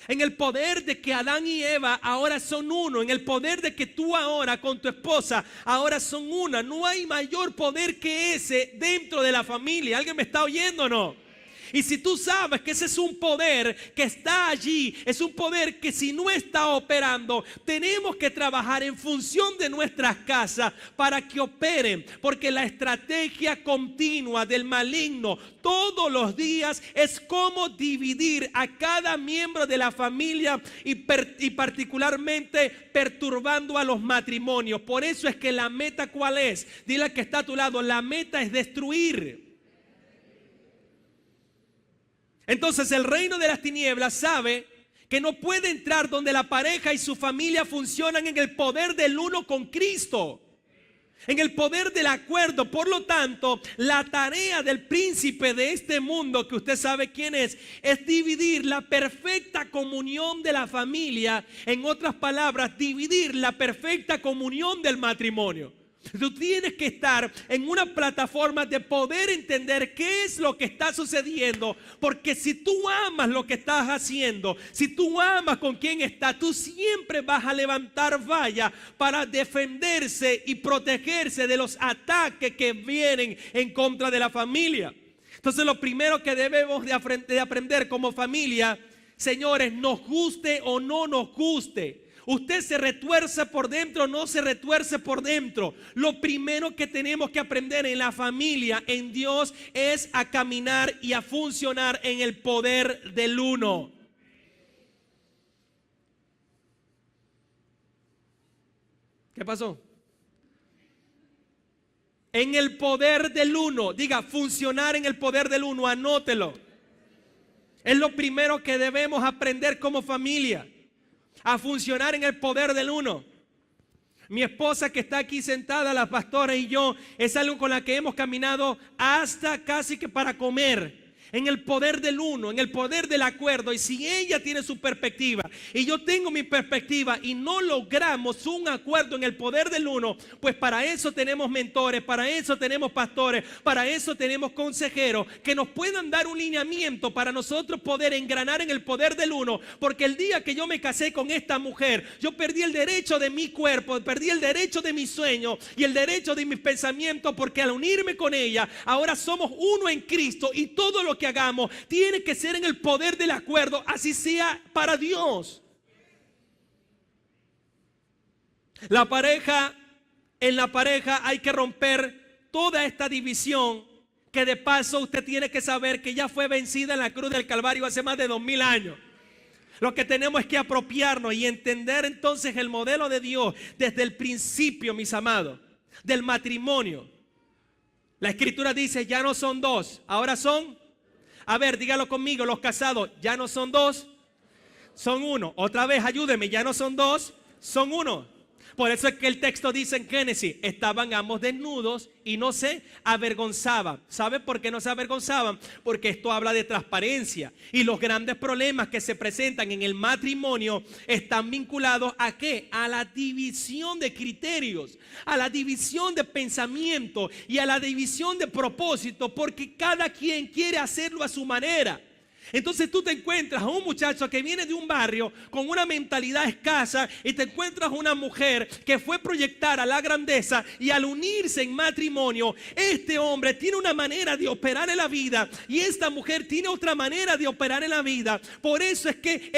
En el poder de que Adán y Eva ahora son uno. En el poder de que tú ahora con tu esposa ahora son una. No hay mayor poder que ese dentro de la familia. ¿Alguien me está oyendo o no? Y si tú sabes que ese es un poder que está allí, es un poder que si no está operando, tenemos que trabajar en función de nuestras casas para que operen. Porque la estrategia continua del maligno todos los días es cómo dividir a cada miembro de la familia y particularmente perturbando a los matrimonios. Por eso es que la meta, ¿cuál es? Dile al que está a tu lado, la meta es destruir. Entonces el reino de las tinieblas sabe que no puede entrar donde la pareja y su familia funcionan en el poder del uno con Cristo, en el poder del acuerdo. Por lo tanto, la tarea del príncipe de este mundo, que usted sabe quién es dividir la perfecta comunión de la familia. En otras palabras, dividir la perfecta comunión del matrimonio. Tú tienes que estar en una plataforma de poder entender qué es lo que está sucediendo, porque si tú amas lo que estás haciendo, si tú amas con quien estás, tú siempre vas a levantar valla para defenderse y protegerse de los ataques que vienen en contra de la familia. Entonces lo primero que debemos de aprender como familia, señores, nos guste o no nos guste, usted se retuerce por dentro o no se retuerce por dentro, lo primero que tenemos que aprender en la familia, en Dios, es a caminar y a funcionar en el poder del uno. ¿Qué pasó? En el poder del uno. Diga, funcionar en el poder del uno, anótelo. Es lo primero que debemos aprender como familia, a funcionar en el poder del uno. Mi esposa que está aquí sentada, la pastora y yo, es algo con la que hemos caminado hasta casi que para comer. En el poder del uno, en el poder del acuerdo. Y si ella tiene su perspectiva y yo tengo mi perspectiva y no logramos un acuerdo en el poder del uno, pues para eso tenemos mentores, para eso tenemos pastores, para eso tenemos consejeros que nos puedan dar un lineamiento para nosotros poder engranar en el poder del uno. Porque el día que yo me casé con esta mujer, yo perdí el derecho de mi cuerpo, perdí el derecho de mis sueños y el derecho de mis pensamientos, porque al unirme con ella, ahora somos uno en Cristo y todo lo que hagamos tiene que ser en el poder del acuerdo, así sea para Dios. En la pareja hay que romper toda esta división, que de paso usted tiene que saber que ya fue vencida en la cruz del Calvario hace más de 2000 años. Lo que tenemos es que apropiarnos y entender entonces el modelo de Dios desde el principio, mis amados, del matrimonio. La Escritura dice, ya no son dos, ahora son. A ver, dígalo conmigo, los casados, ya no son dos, son uno. Otra vez, ayúdeme, ya no son dos, son uno. Por eso es que el texto dice en Génesis, estaban ambos desnudos y no se avergonzaban. ¿Sabe por qué no se avergonzaban? Porque esto habla de transparencia. Y los grandes problemas que se presentan en el matrimonio están vinculados ¿a qué? A la división de criterios, a la división de pensamiento y a la división de propósito, porque cada quien quiere hacerlo a su manera. Entonces tú te encuentras a un muchacho que viene de un barrio con una mentalidad escasa y te encuentras a una mujer que fue proyectada a la grandeza, y al unirse en matrimonio, este hombre tiene una manera de operar en la vida y esta mujer tiene otra manera de operar en la vida. Por eso es que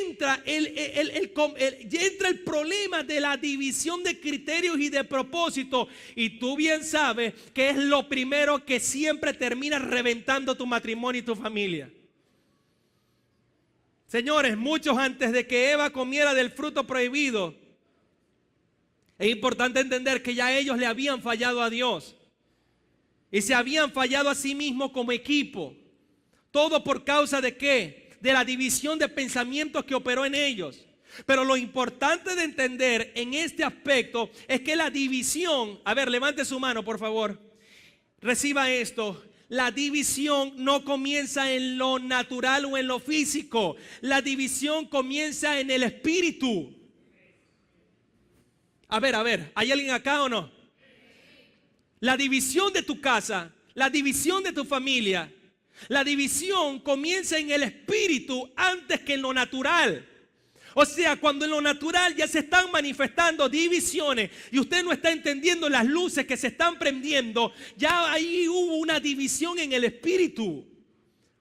entra el problema de la división de criterios y de propósito, y tú bien sabes que es lo primero que siempre termina reventando tu matrimonio y tu familia. Señores, muchos antes de que Eva comiera del fruto prohibido, es importante entender que ya ellos le habían fallado a Dios y se habían fallado a sí mismos como equipo. ¿Todo por causa de qué? De la división de pensamientos que operó en ellos. Pero lo importante de entender en este aspecto es que la división, a ver, levante su mano por favor, reciba esto. La división no comienza en lo natural o en lo físico. La división comienza en el espíritu. A ver, ¿hay alguien acá o no? La división de tu casa, la división de tu familia, la división comienza en el espíritu antes que en lo natural. O sea, cuando en lo natural ya se están manifestando divisiones y usted no está entendiendo las luces que se están prendiendo, ya ahí hubo una división en el espíritu.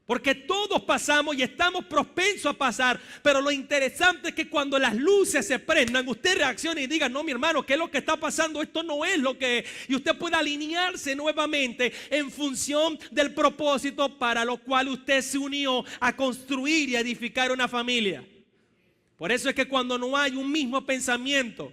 Porque todos pasamos y estamos propensos a pasar, pero lo interesante es que cuando las luces se prendan, usted reaccione y diga, no, mi hermano, ¿qué es lo que está pasando? Esto no es lo que es. Y usted puede alinearse nuevamente en función del propósito para lo cual usted se unió a construir y a edificar una familia. Por eso es que cuando no hay un mismo pensamiento,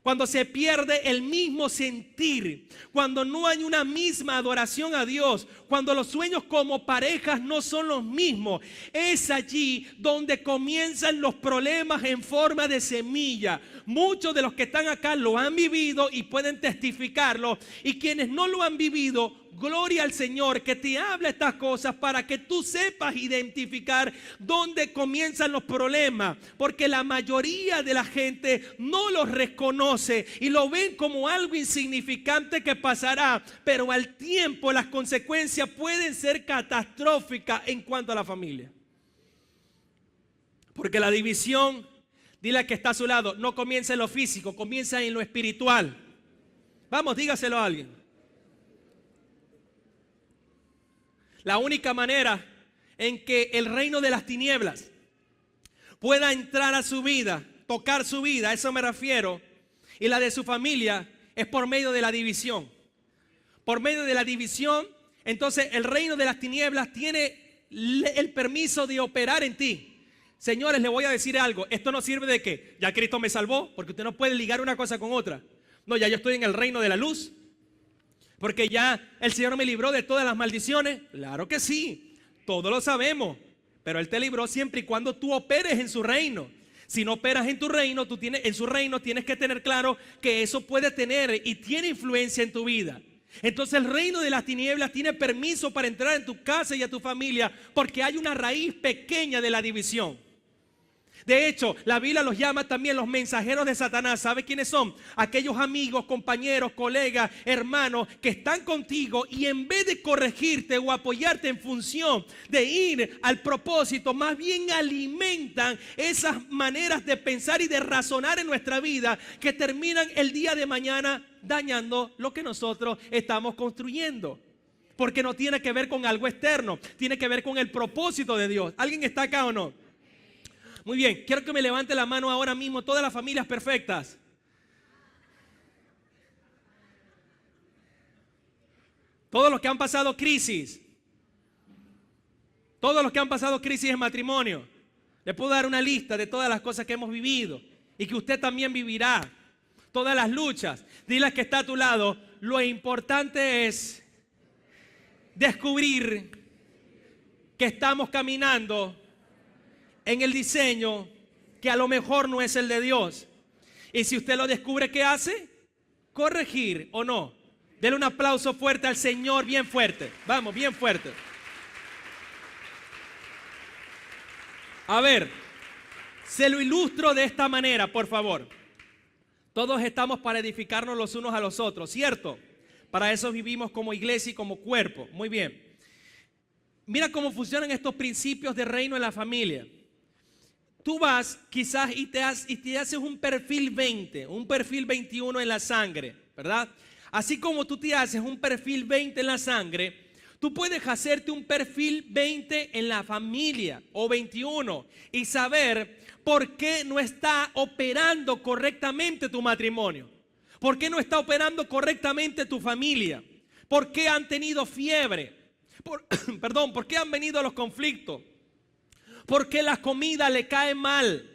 cuando se pierde el mismo sentir, cuando no hay una misma adoración a Dios, cuando los sueños como parejas no son los mismos, es allí donde comienzan los problemas en forma de semilla. Muchos de los que están acá lo han vivido y pueden testificarlo, y quienes no lo han vivido, gloria al Señor que te habla estas cosas para que tú sepas identificar dónde comienzan los problemas, porque la mayoría de la gente no los reconoce y lo ven como algo insignificante que pasará, pero al tiempo las consecuencias pueden ser catastróficas en cuanto a la familia. Porque la división, dile al que está a su lado, no comienza en lo físico, comienza en lo espiritual. Vamos, dígaselo a alguien. La única manera en que el reino de las tinieblas pueda entrar a su vida, tocar su vida, a eso me refiero, y la de su familia, es por medio de la división. Por medio de la división, entonces el reino de las tinieblas tiene el permiso de operar en ti. Señores, les voy a decir algo, esto no sirve de que ya Cristo me salvó, porque usted no puede ligar una cosa con otra. No, ya yo estoy en el reino de la luz, porque ya el Señor me libró de todas las maldiciones. Claro que sí, todos lo sabemos, pero Él te libró siempre y cuando tú operes en su reino. Si no operas en tu reino, en su reino tienes que tener claro que eso puede tener y tiene influencia en tu vida. Entonces el reino de las tinieblas tiene permiso para entrar en tu casa y a tu familia, porque hay una raíz pequeña de la división. De hecho, la Biblia los llama también los mensajeros de Satanás. ¿Sabe quiénes son? Aquellos amigos, compañeros, colegas, hermanos que están contigo y en vez de corregirte o apoyarte en función de ir al propósito, más bien alimentan esas maneras de pensar y de razonar en nuestra vida que terminan el día de mañana dañando lo que nosotros estamos construyendo. Porque no tiene que ver con algo externo, tiene que ver con el propósito de Dios. ¿Alguien está acá o no? Muy bien, quiero que me levante la mano ahora mismo todas las familias perfectas. Todos los que han pasado crisis. Todos los que han pasado crisis en matrimonio. Le puedo dar una lista de todas las cosas que hemos vivido y que usted también vivirá. Todas las luchas. Dile al que está a tu lado, lo importante es descubrir que estamos caminando en el diseño que a lo mejor no es el de Dios. Y si usted lo descubre, ¿qué hace? Corregir o no. Dele un aplauso fuerte al Señor, bien fuerte. Vamos, bien fuerte. A ver, se lo ilustro de esta manera, por favor. Todos estamos para edificarnos los unos a los otros, ¿cierto? Para eso vivimos como iglesia y como cuerpo. Muy bien. Mira cómo funcionan estos principios de reino en la familia. Tú vas quizás y te haces un perfil 20, un perfil 21 en la sangre, ¿verdad? Así como tú te haces un perfil 20 en la sangre, tú puedes hacerte un perfil 20 en la familia o 21 y saber por qué no está operando correctamente tu matrimonio, por qué no está operando correctamente tu familia, por qué han tenido fiebre, por qué han venido los conflictos. ¿Por qué la comida le cae mal?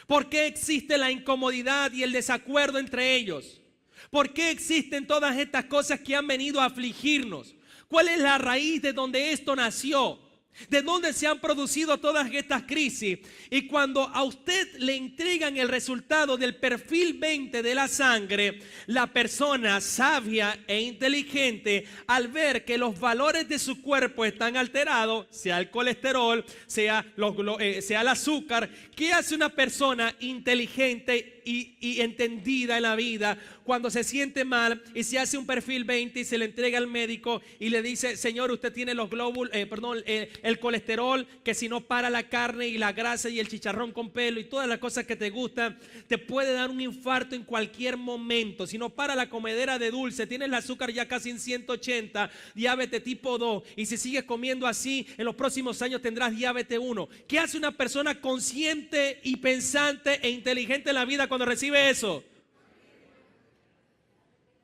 ¿Por qué existe la incomodidad y el desacuerdo entre ellos? ¿Por qué existen todas estas cosas que han venido a afligirnos? ¿Cuál es la raíz de donde esto nació? ¿De dónde se han producido todas estas crisis? Y cuando a usted le entregan el resultado del perfil 20 de la sangre, la persona sabia e inteligente, al ver que los valores de su cuerpo están alterados, sea el colesterol, sea el azúcar, ¿qué hace una persona inteligente y entendida en la vida cuando se siente mal y se hace un perfil 20 y se le entrega al médico y le dice, señor, usted tiene los glóbulos, el colesterol, que si no para la carne y la grasa y el chicharrón con pelo y todas las cosas que te gustan, te puede dar un infarto en cualquier momento. Si no para la comedera de dulce, tienes el azúcar ya casi en 180, diabetes tipo 2, y si sigues comiendo así, en los próximos años tendrás diabetes 1. ¿Qué hace una persona consciente y pensante e inteligente en la vida cuando recibe eso?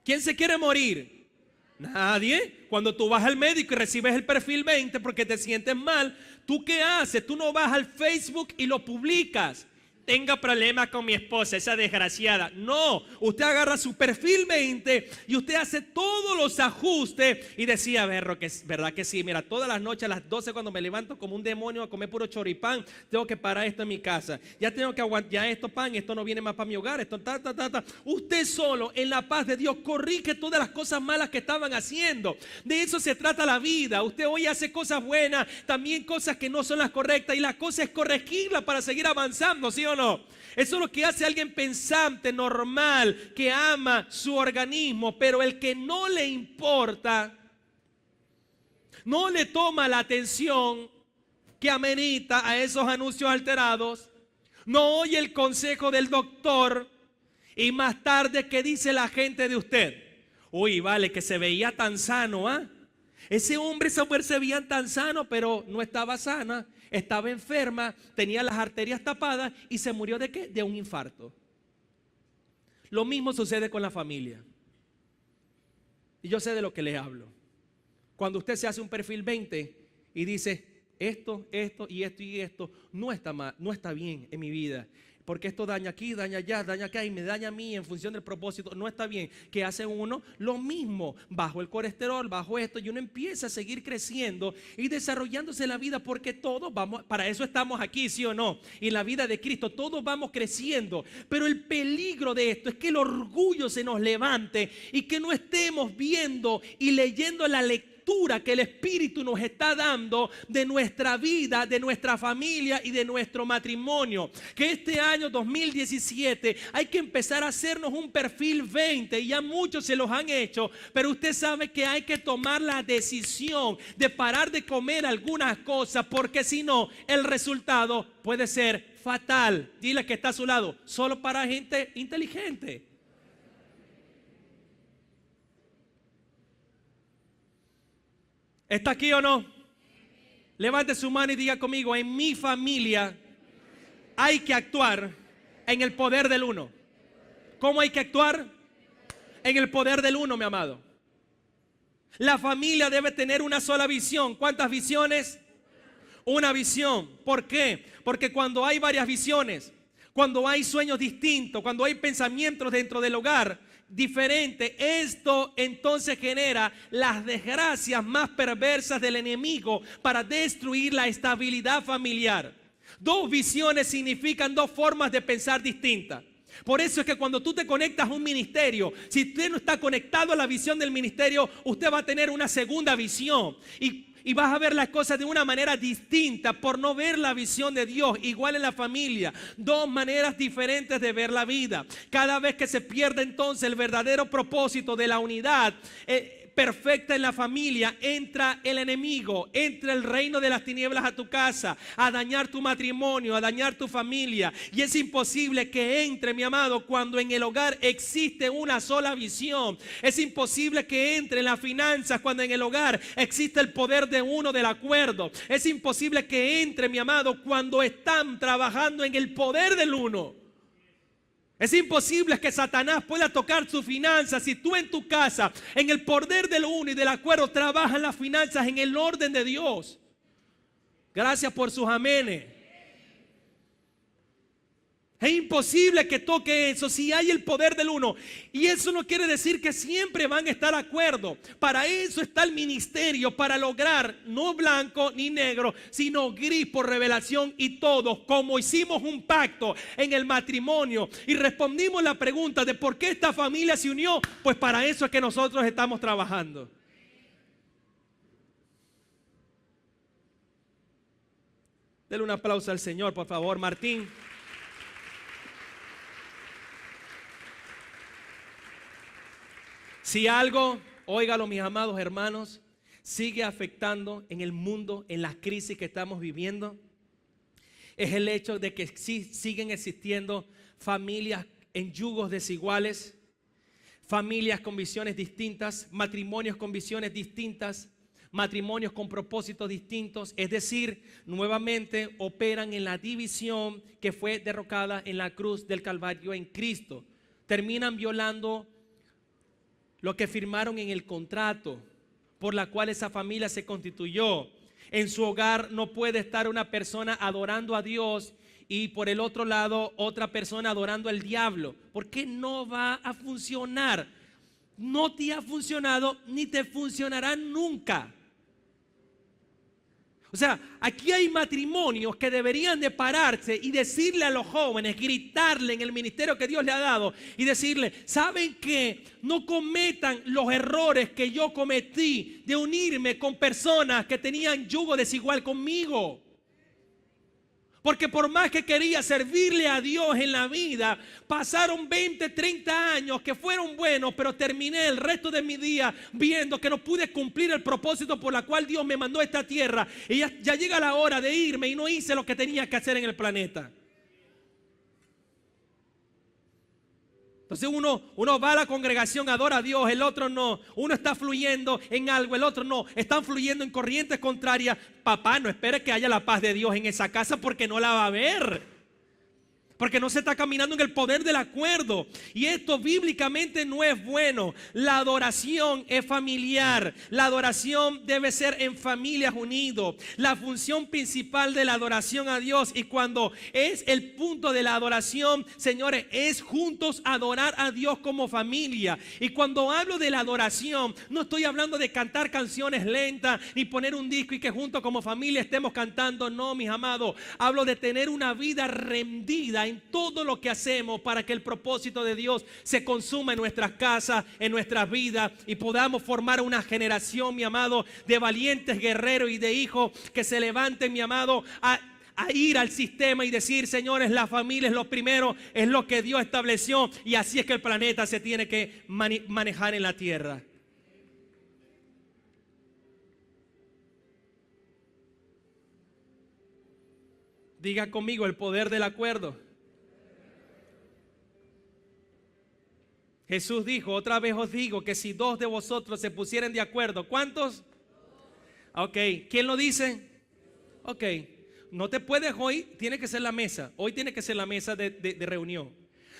¿Quién se quiere morir? Nadie. Cuando tú vas al médico y recibes el perfil 20 porque te sientes mal, ¿tú qué haces? Tú no vas al Facebook y lo publicas. Tengo problemas con mi esposa, esa desgraciada. No, usted agarra su perfil 20 y usted hace todos los ajustes y decía, Berro, que es verdad que sí. Mira, todas las noches a las 12 cuando me levanto como un demonio a comer puro choripán, tengo que parar esto en mi casa. Ya tengo que aguantar, ya esto pan, esto no viene más para mi hogar, esto ta. Usted solo en la paz de Dios corrige todas las cosas malas que estaban haciendo. De eso se trata la vida. Usted hoy hace cosas buenas, también cosas que no son las correctas, y la cosa es corregirlas para seguir avanzando, ¿sí o no? Eso es lo que hace alguien pensante, normal, que ama su organismo, pero el que no le importa, no le toma la atención que amerita a esos anuncios alterados, no oye el consejo del doctor, y más tarde, ¿qué dice la gente de usted? Uy, vale, que se veía tan sano, ¿ah? Ese hombre, esa mujer se veían tan sano, pero no estaba sana. Estaba enferma, tenía las arterias tapadas y se murió ¿de qué? De un infarto. Lo mismo sucede con la familia. Y yo sé de lo que les hablo. Cuando usted se hace un perfil 20 y dice, esto y esto no está mal, no está bien en mi vida, porque esto daña aquí, daña allá, daña acá y me daña a mí en función del propósito, no está bien. ¿Qué hace uno? Lo mismo, bajo el colesterol, bajo esto, y uno empieza a seguir creciendo y desarrollándose en la vida, porque todos vamos, para eso estamos aquí, ¿sí o no? Y en la vida de Cristo todos vamos creciendo, pero el peligro de esto es que el orgullo se nos levante y que no estemos viendo y leyendo la lectura que el Espíritu nos está dando de nuestra vida, de nuestra familia y de nuestro matrimonio. Que este año 2017 hay que empezar a hacernos un perfil 20, y ya muchos se los han hecho, pero usted sabe que hay que tomar la decisión de parar de comer algunas cosas, porque si no, el resultado puede ser fatal. Dile que está a su lado, solo para gente inteligente. ¿Está aquí o no? Levante su mano y diga conmigo, en mi familia hay que actuar en el poder del uno. ¿Cómo hay que actuar? En el poder del uno, mi amado. La familia debe tener una sola visión. ¿Cuántas visiones? Una visión. ¿Por qué? Porque cuando hay varias visiones, cuando hay sueños distintos, cuando hay pensamientos dentro del hogar diferente, esto entonces genera las desgracias más perversas del enemigo para destruir la estabilidad familiar. Dos visiones significan dos formas de pensar distintas. Por eso es que cuando tú te conectas a un ministerio, si usted no está conectado a la visión del ministerio, usted va a tener una segunda visión y vas a ver las cosas de una manera distinta por no ver la visión de Dios. Igual en la familia, dos maneras diferentes de ver la vida. Cada vez que se pierde entonces el verdadero propósito de la unidad perfecta en la familia, entra el enemigo, entra el reino de las tinieblas a tu casa, a dañar tu matrimonio, a dañar tu familia. Y es imposible que entre, mi amado, cuando en el hogar existe una sola visión. Es imposible que entre en las finanzas cuando en el hogar existe el poder de uno, del acuerdo. Es imposible que entre, mi amado, cuando están trabajando en el poder del uno. Es imposible que Satanás pueda tocar sus finanzas si tú en tu casa, en el poder del uno y del acuerdo, trabajas las finanzas en el orden de Dios. Gracias por sus amenes. Es imposible que toque eso si hay el poder del uno. Y eso no quiere decir que siempre van a estar de acuerdo. Para eso está el ministerio, para lograr no blanco ni negro, sino gris por revelación, y todos, como hicimos un pacto en el matrimonio y respondimos la pregunta de por qué esta familia se unió, pues para eso es que nosotros estamos trabajando. Denle un aplauso al Señor, por favor, Martín. Si algo, óigalo mis amados hermanos, sigue afectando en el mundo, en las crisis que estamos viviendo, es el hecho de que siguen existiendo familias en yugos desiguales, familias con visiones distintas, matrimonios con visiones distintas, matrimonios con propósitos distintos, es decir, nuevamente operan en la división que fue derrocada en la cruz del Calvario en Cristo. Terminan violando lo que firmaron en el contrato por la cual esa familia se constituyó. En su hogar no puede estar una persona adorando a Dios y por el otro lado otra persona adorando al diablo. ¿Por qué no va a funcionar? No te ha funcionado ni te funcionará nunca. O sea, aquí hay matrimonios que deberían de pararse y decirle a los jóvenes, gritarle en el ministerio que Dios le ha dado y decirle, ¿saben qué? No cometan los errores que yo cometí de unirme con personas que tenían yugo desigual conmigo. Porque por más que quería servirle a Dios en la vida, pasaron 20, 30 años que fueron buenos, pero terminé el resto de mi día viendo que no pude cumplir el propósito por la cual Dios me mandó a esta tierra. Y ya llega la hora de irme y no hice lo que tenía que hacer en el planeta. Entonces uno va a la congregación, adora a Dios, el otro no. Uno está fluyendo en algo, el otro no. Están fluyendo en corrientes contrarias. Papá, no espere que haya la paz de Dios en esa casa porque no la va a ver. Porque no se está caminando en el poder del acuerdo. Y esto bíblicamente no es bueno. La adoración es familiar. La adoración debe ser en familias unidos. La función principal de la adoración a Dios, y cuando es el punto de la adoración, señores, es juntos adorar a Dios como familia. Y cuando hablo de la adoración, no estoy hablando de cantar canciones lentas ni poner un disco y que juntos como familia estemos cantando. No, mis amados. Hablo de tener una vida rendida en todo lo que hacemos para que el propósito de Dios se consuma en nuestras casas, en nuestras vidas, y podamos formar una generación, mi amado, de valientes guerreros y de hijos que se levanten, mi amado, a ir al sistema y decir, señores, la familia es lo primero, es lo que Dios estableció, y así es que el planeta se tiene que manejar en la tierra. Diga conmigo, el poder del acuerdo. Jesús dijo, otra vez os digo que si dos de vosotros se pusieren de acuerdo, ¿cuántos? Ok, ¿quién lo dice? Ok, no te puedes hoy, tiene que ser la mesa, hoy tiene que ser la mesa de reunión.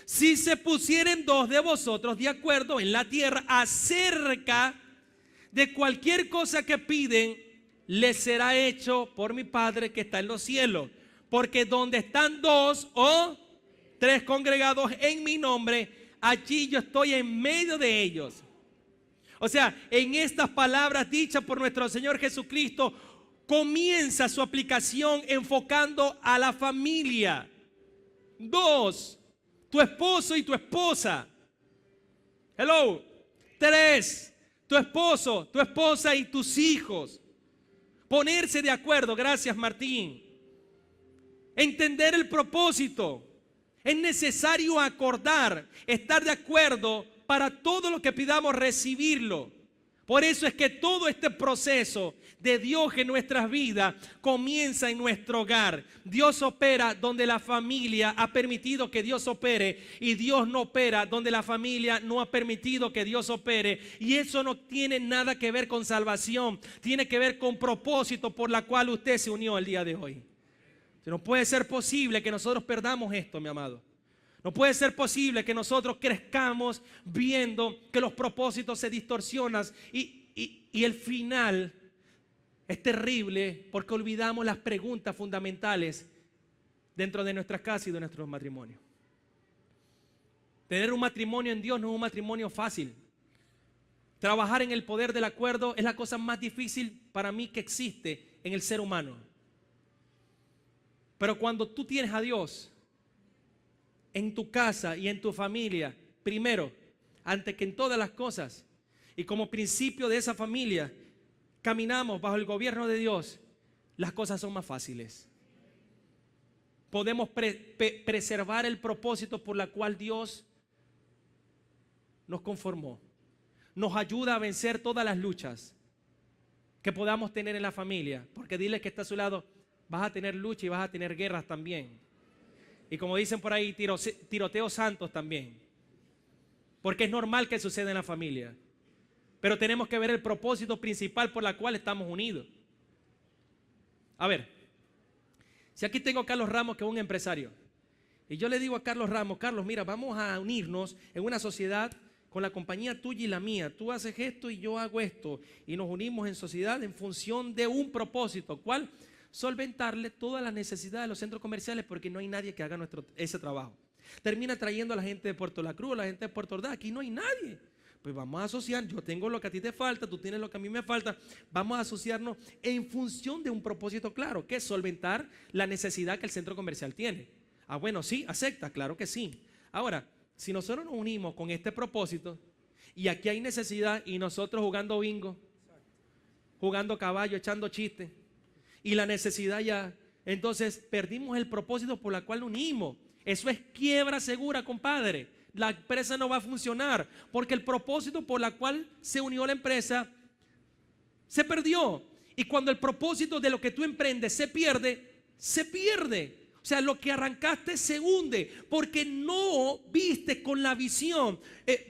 Si se pusieren dos de vosotros de acuerdo en la tierra acerca de cualquier cosa que piden, les será hecho por mi Padre que está en los cielos. Porque donde están dos o tres congregados en mi nombre, allí yo estoy en medio de ellos. O sea, en estas palabras dichas por nuestro Señor Jesucristo, comienza su aplicación enfocando a la familia. Dos, tu esposo y tu esposa. Hello. Tres, tu esposo, tu esposa y tus hijos. Ponerse de acuerdo, gracias Martín. Entender el propósito. Es necesario acordar, estar de acuerdo para todo lo que pidamos recibirlo. Por eso es que todo este proceso de Dios en nuestras vidas comienza en nuestro hogar. Dios opera donde la familia ha permitido que Dios opere, y Dios no opera donde la familia no ha permitido que Dios opere. Y eso no tiene nada que ver con salvación, tiene que ver con propósito por la cual usted se unió el día de hoy. No puede ser posible que nosotros perdamos esto, mi amado. No puede ser posible que nosotros crezcamos viendo que los propósitos se distorsionan y el final es terrible porque olvidamos las preguntas fundamentales dentro de nuestras casas y de nuestros matrimonios. Tener un matrimonio en Dios no es un matrimonio fácil. Trabajar en el poder del acuerdo es la cosa más difícil para mí que existe en el ser humano. Pero cuando tú tienes a Dios en tu casa y en tu familia, primero, antes que en todas las cosas, y como principio de esa familia, caminamos bajo el gobierno de Dios, las cosas son más fáciles. Podemos preservar el propósito por la cual Dios nos conformó. nos ayuda a vencer todas las luchas que podamos tener en la familia. Porque dile que está a su lado, vas a tener lucha y vas a tener guerras también. Y como dicen por ahí, tiroteos santos también. Porque es normal que suceda en la familia. Pero tenemos que ver el propósito principal por el cual estamos unidos. A ver, si aquí tengo a Carlos Ramos, que es un empresario, y yo le digo a Carlos Ramos, Carlos, mira, vamos a unirnos en una sociedad con la compañía tuya y la mía. Tú haces esto y yo hago esto. Y nos unimos en sociedad en función de un propósito. ¿Cuál? Solventarle todas las necesidades de los centros comerciales, porque no hay nadie que haga ese trabajo. Termina trayendo a la gente de Puerto La Cruz, a la gente de Puerto Ordaz. Aquí no hay nadie. Pues vamos a asociar, yo tengo lo que a ti te falta, tú tienes lo que a mí me falta. Vamos a asociarnos en función de un propósito claro, que es solventar la necesidad que el centro comercial tiene. Ah, bueno, sí, acepta, claro que sí. Ahora, si nosotros nos unimos con este propósito y aquí hay necesidad y nosotros jugando bingo, jugando caballo, echando chistes y la necesidad ya, entonces perdimos el propósito por el cual nos unimos. Eso es quiebra segura, compadre. La empresa no va a funcionar porque el propósito por el cual se unió la empresa se perdió. Y cuando el propósito de lo que tú emprendes se pierde, se pierde. O sea, lo que arrancaste se hunde porque no viste con la visión.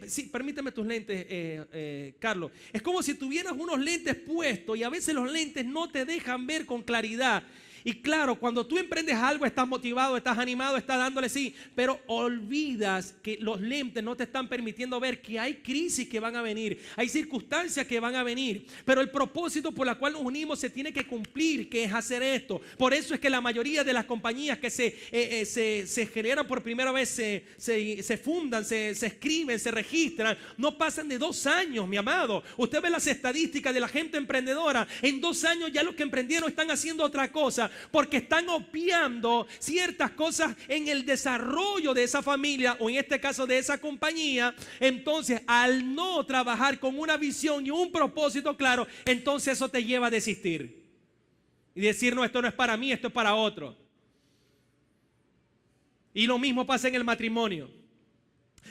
Sí, permíteme tus lentes, Carlos. Es como si tuvieras unos lentes puestos y a veces los lentes no te dejan ver con claridad. Y claro, cuando tú emprendes algo, estás motivado, estás animado, estás dándole sí, pero olvidas que los lentes no te están permitiendo ver que hay crisis que van a venir, hay circunstancias que van a venir, pero el propósito por el cual nos unimos se tiene que cumplir, que es hacer esto. Por eso es que la mayoría de las compañías que se generan por primera vez, se fundan, se escriben, se registran, no pasan de 2 años, mi amado. Usted ve las estadísticas de la gente emprendedora, en 2 años ya los que emprendieron están haciendo otra cosa, porque están obviando ciertas cosas en el desarrollo de esa familia o en este caso de esa compañía. Entonces, al no trabajar con una visión y un propósito claro, entonces eso te lleva a desistir y decir, no, esto no es para mí, esto es para otro. Y lo mismo pasa en el matrimonio.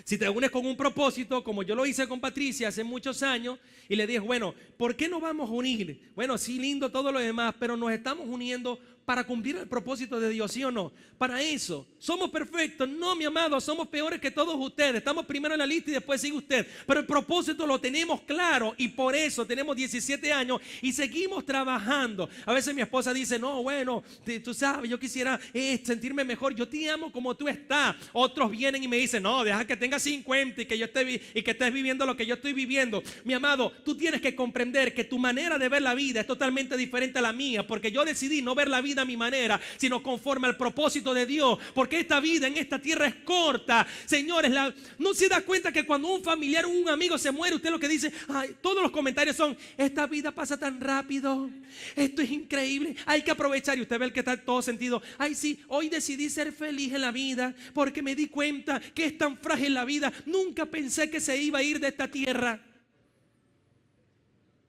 Si te unes con un propósito, como yo lo hice con Patricia hace muchos años, y le dije, bueno, ¿por qué nos vamos a unir? Bueno, sí, lindo todo lo demás, pero nos estamos uniendo para cumplir el propósito de Dios, ¿sí o no? Para eso. ¿Somos perfectos? No, mi amado, somos peores que todos ustedes. Estamos primero en la lista y después sigue usted. Pero el propósito lo tenemos claro y por eso tenemos 17 años y seguimos trabajando. A veces mi esposa dice, no, bueno, tú sabes, yo quisiera sentirme mejor. Yo te amo como tú estás. Otros vienen y me dicen, no, deja que tenga 50 y que yo estés viviendo lo que yo estoy viviendo. Mi amado, tú tienes que comprender que tu manera de ver la vida es totalmente diferente a la mía, porque yo decidí no ver la vida a mi manera, sino conforme al propósito de Dios, porque esta vida en esta tierra es corta. Señores, no se da cuenta que cuando un familiar o un amigo se muere, usted lo que dice, ay, todos los comentarios son, esta vida pasa tan rápido, esto es increíble, hay que aprovechar. Y usted ve el que está en todo sentido, ay sí, hoy decidí ser feliz en la vida porque me di cuenta que es tan frágil la vida, nunca pensé que se iba a ir de esta tierra.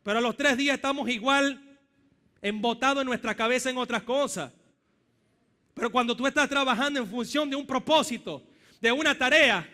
Pero a los 3 días estamos igual embotados en nuestra cabeza en otras cosas. Pero cuando tú estás trabajando en función de un propósito, de una tarea,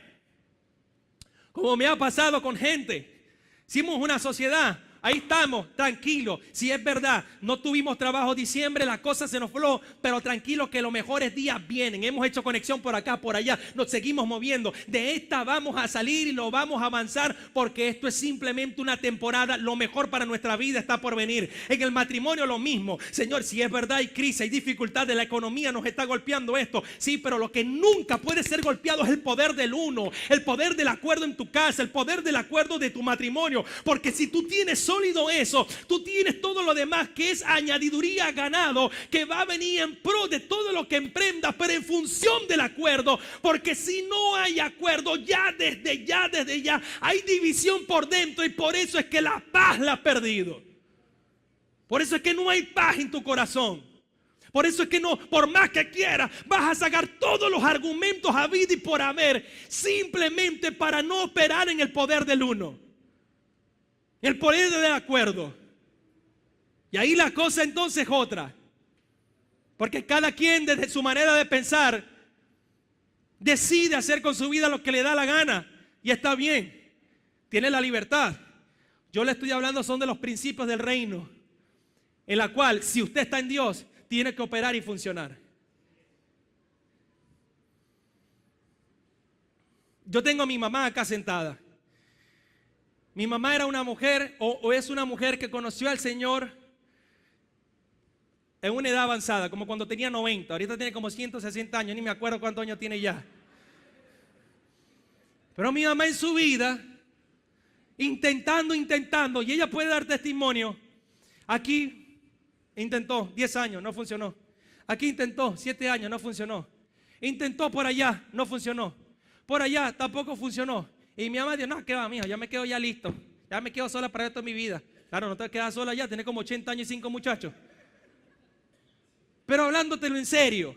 como me ha pasado con gente, hicimos una sociedad, ahí estamos, tranquilos. Si es verdad, no tuvimos trabajo diciembre, la cosa se nos fló, pero tranquilos que los mejores días vienen. Hemos hecho conexión por acá, por allá, nos seguimos moviendo. De esta vamos a salir y lo vamos a avanzar, porque esto es simplemente una temporada. Lo mejor para nuestra vida está por venir. En el matrimonio lo mismo. Señor, si es verdad hay crisis, hay dificultad de la economía, nos está golpeando esto. Sí, pero lo que nunca puede ser golpeado es el poder del uno, el poder del acuerdo en tu casa, el poder del acuerdo de tu matrimonio. Porque si tú tienes sólido eso, tú tienes todo lo demás que es añadiduría ganado, que va a venir en pro de todo lo que emprendas, pero en función del acuerdo. Porque si no hay acuerdo, desde ya hay división por dentro, y por eso es que la paz la has perdido. Por eso es que no hay paz en tu corazón. Por eso es que no, por más que quieras, vas a sacar todos los argumentos habidos y por haber, simplemente para no operar en el poder del uno, el poder del acuerdo. Y ahí la cosa entonces es otra. Porque cada quien desde su manera de pensar decide hacer con su vida lo que le da la gana. Y está bien, tiene la libertad. Yo le estoy hablando son de los principios del reino, en la cual si usted está en Dios, tiene que operar y funcionar. Yo tengo a mi mamá acá sentada. Mi mamá era una mujer o es una mujer que conoció al Señor en una edad avanzada, como cuando tenía 90. Ahorita tiene como 160 años, ni me acuerdo cuántos años tiene ya. Pero mi mamá en su vida, intentando, y ella puede dar testimonio. Aquí intentó 10 años, no funcionó. Aquí intentó 7 años, no funcionó. Intentó por allá, no funcionó. Por allá tampoco funcionó. Y mi mamá dijo, no, ¿qué va, mijo? Ya me quedo ya listo. Ya me quedo sola para toda mi vida. Claro, no te quedas sola ya, tienes como 80 años y 5 muchachos. Pero hablándotelo en serio.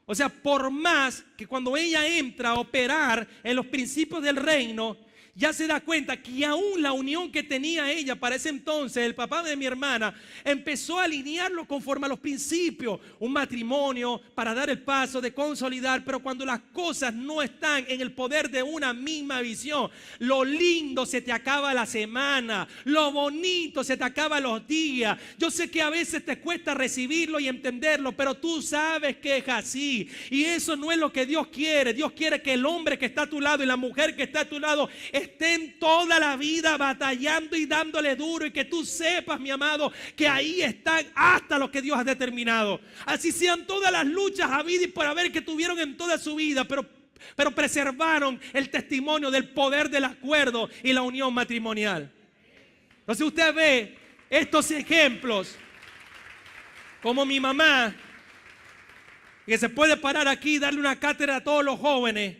O sea, por más que cuando ella entra a operar en los principios del reino, ya se da cuenta que aún la unión que tenía ella para ese entonces, el papá de mi hermana, empezó a alinearlo conforme a los principios. Un matrimonio para dar el paso de consolidar, pero cuando las cosas no están en el poder de una misma visión, lo lindo se te acaba la semana, lo bonito se te acaba los días. Yo sé que a veces te cuesta recibirlo y entenderlo, pero tú sabes que es así. Y eso no es lo que Dios quiere. Dios quiere que el hombre que está a tu lado y la mujer que está a tu lado estén toda la vida batallando y dándole duro, y que tú sepas, mi amado, que ahí están hasta lo que Dios ha determinado. Así sean todas las luchas habidas y por haber que tuvieron en toda su vida, pero preservaron el testimonio del poder del acuerdo y la unión matrimonial. Entonces usted ve estos ejemplos como mi mamá, que se puede parar aquí y darle una cátedra a todos los jóvenes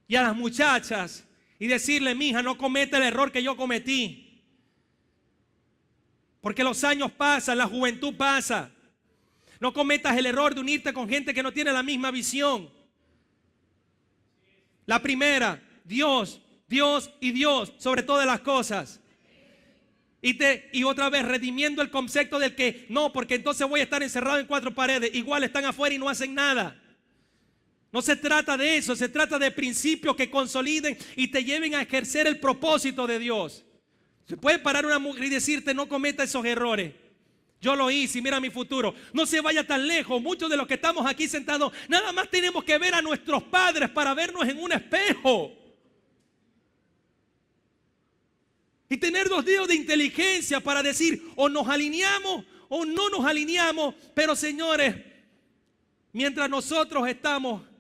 y a las muchachas y decirle, mija, no cometa el error que yo cometí. Porque los años pasan, la juventud pasa. No cometas el error de unirte con gente que no tiene la misma visión. La primera, Dios, Dios y Dios sobre todas las cosas. Y otra vez redimiendo el concepto del que no, porque entonces voy a estar encerrado en 4 paredes. Igual están afuera y no hacen nada. No se trata de eso, se trata de principios que consoliden y te lleven a ejercer el propósito de Dios. Se puede parar una mujer y decirte, no cometa esos errores. Yo lo hice y mira mi futuro. No se vaya tan lejos. Muchos de los que estamos aquí sentados, nada más tenemos que ver a nuestros padres para vernos en un espejo. Y tener 2 dedos de inteligencia para decir, o nos alineamos o no nos alineamos. Pero señores, mientras nosotros estamos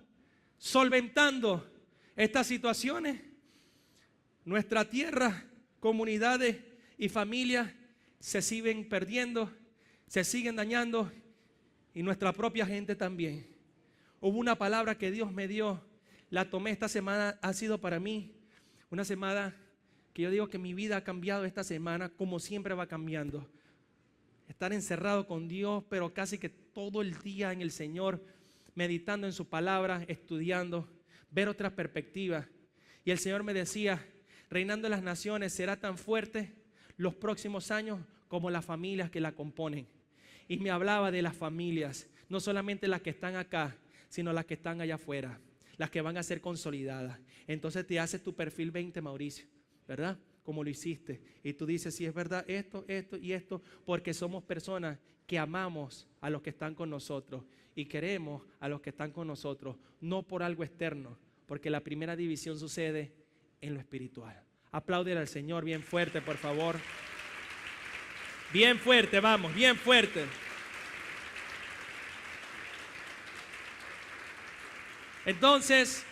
solventando estas situaciones, nuestra tierra, comunidades y familias se siguen perdiendo, se siguen dañando, y nuestra propia gente también. Hubo una palabra que Dios me dio, la tomé esta semana, ha sido para mí una semana que yo digo que mi vida ha cambiado esta semana, como siempre va cambiando. Estar encerrado con Dios, pero casi que todo el día en el Señor, meditando en su palabra, estudiando, ver otras perspectivas. Y el Señor me decía, reinando en las naciones será tan fuerte los próximos años como las familias que la componen. Y me hablaba de las familias, no solamente las que están acá, sino las que están allá afuera, las que van a ser consolidadas. Entonces te haces tu perfil 20, Mauricio, ¿verdad? Como lo hiciste. Y tú dices, si es verdad esto, esto y esto, porque somos personas que amamos a los que están con nosotros y queremos a los que están con nosotros, no por algo externo, porque la primera división sucede en lo espiritual. Apláudele al Señor bien fuerte, por favor. Bien fuerte, vamos, bien fuerte. Entonces,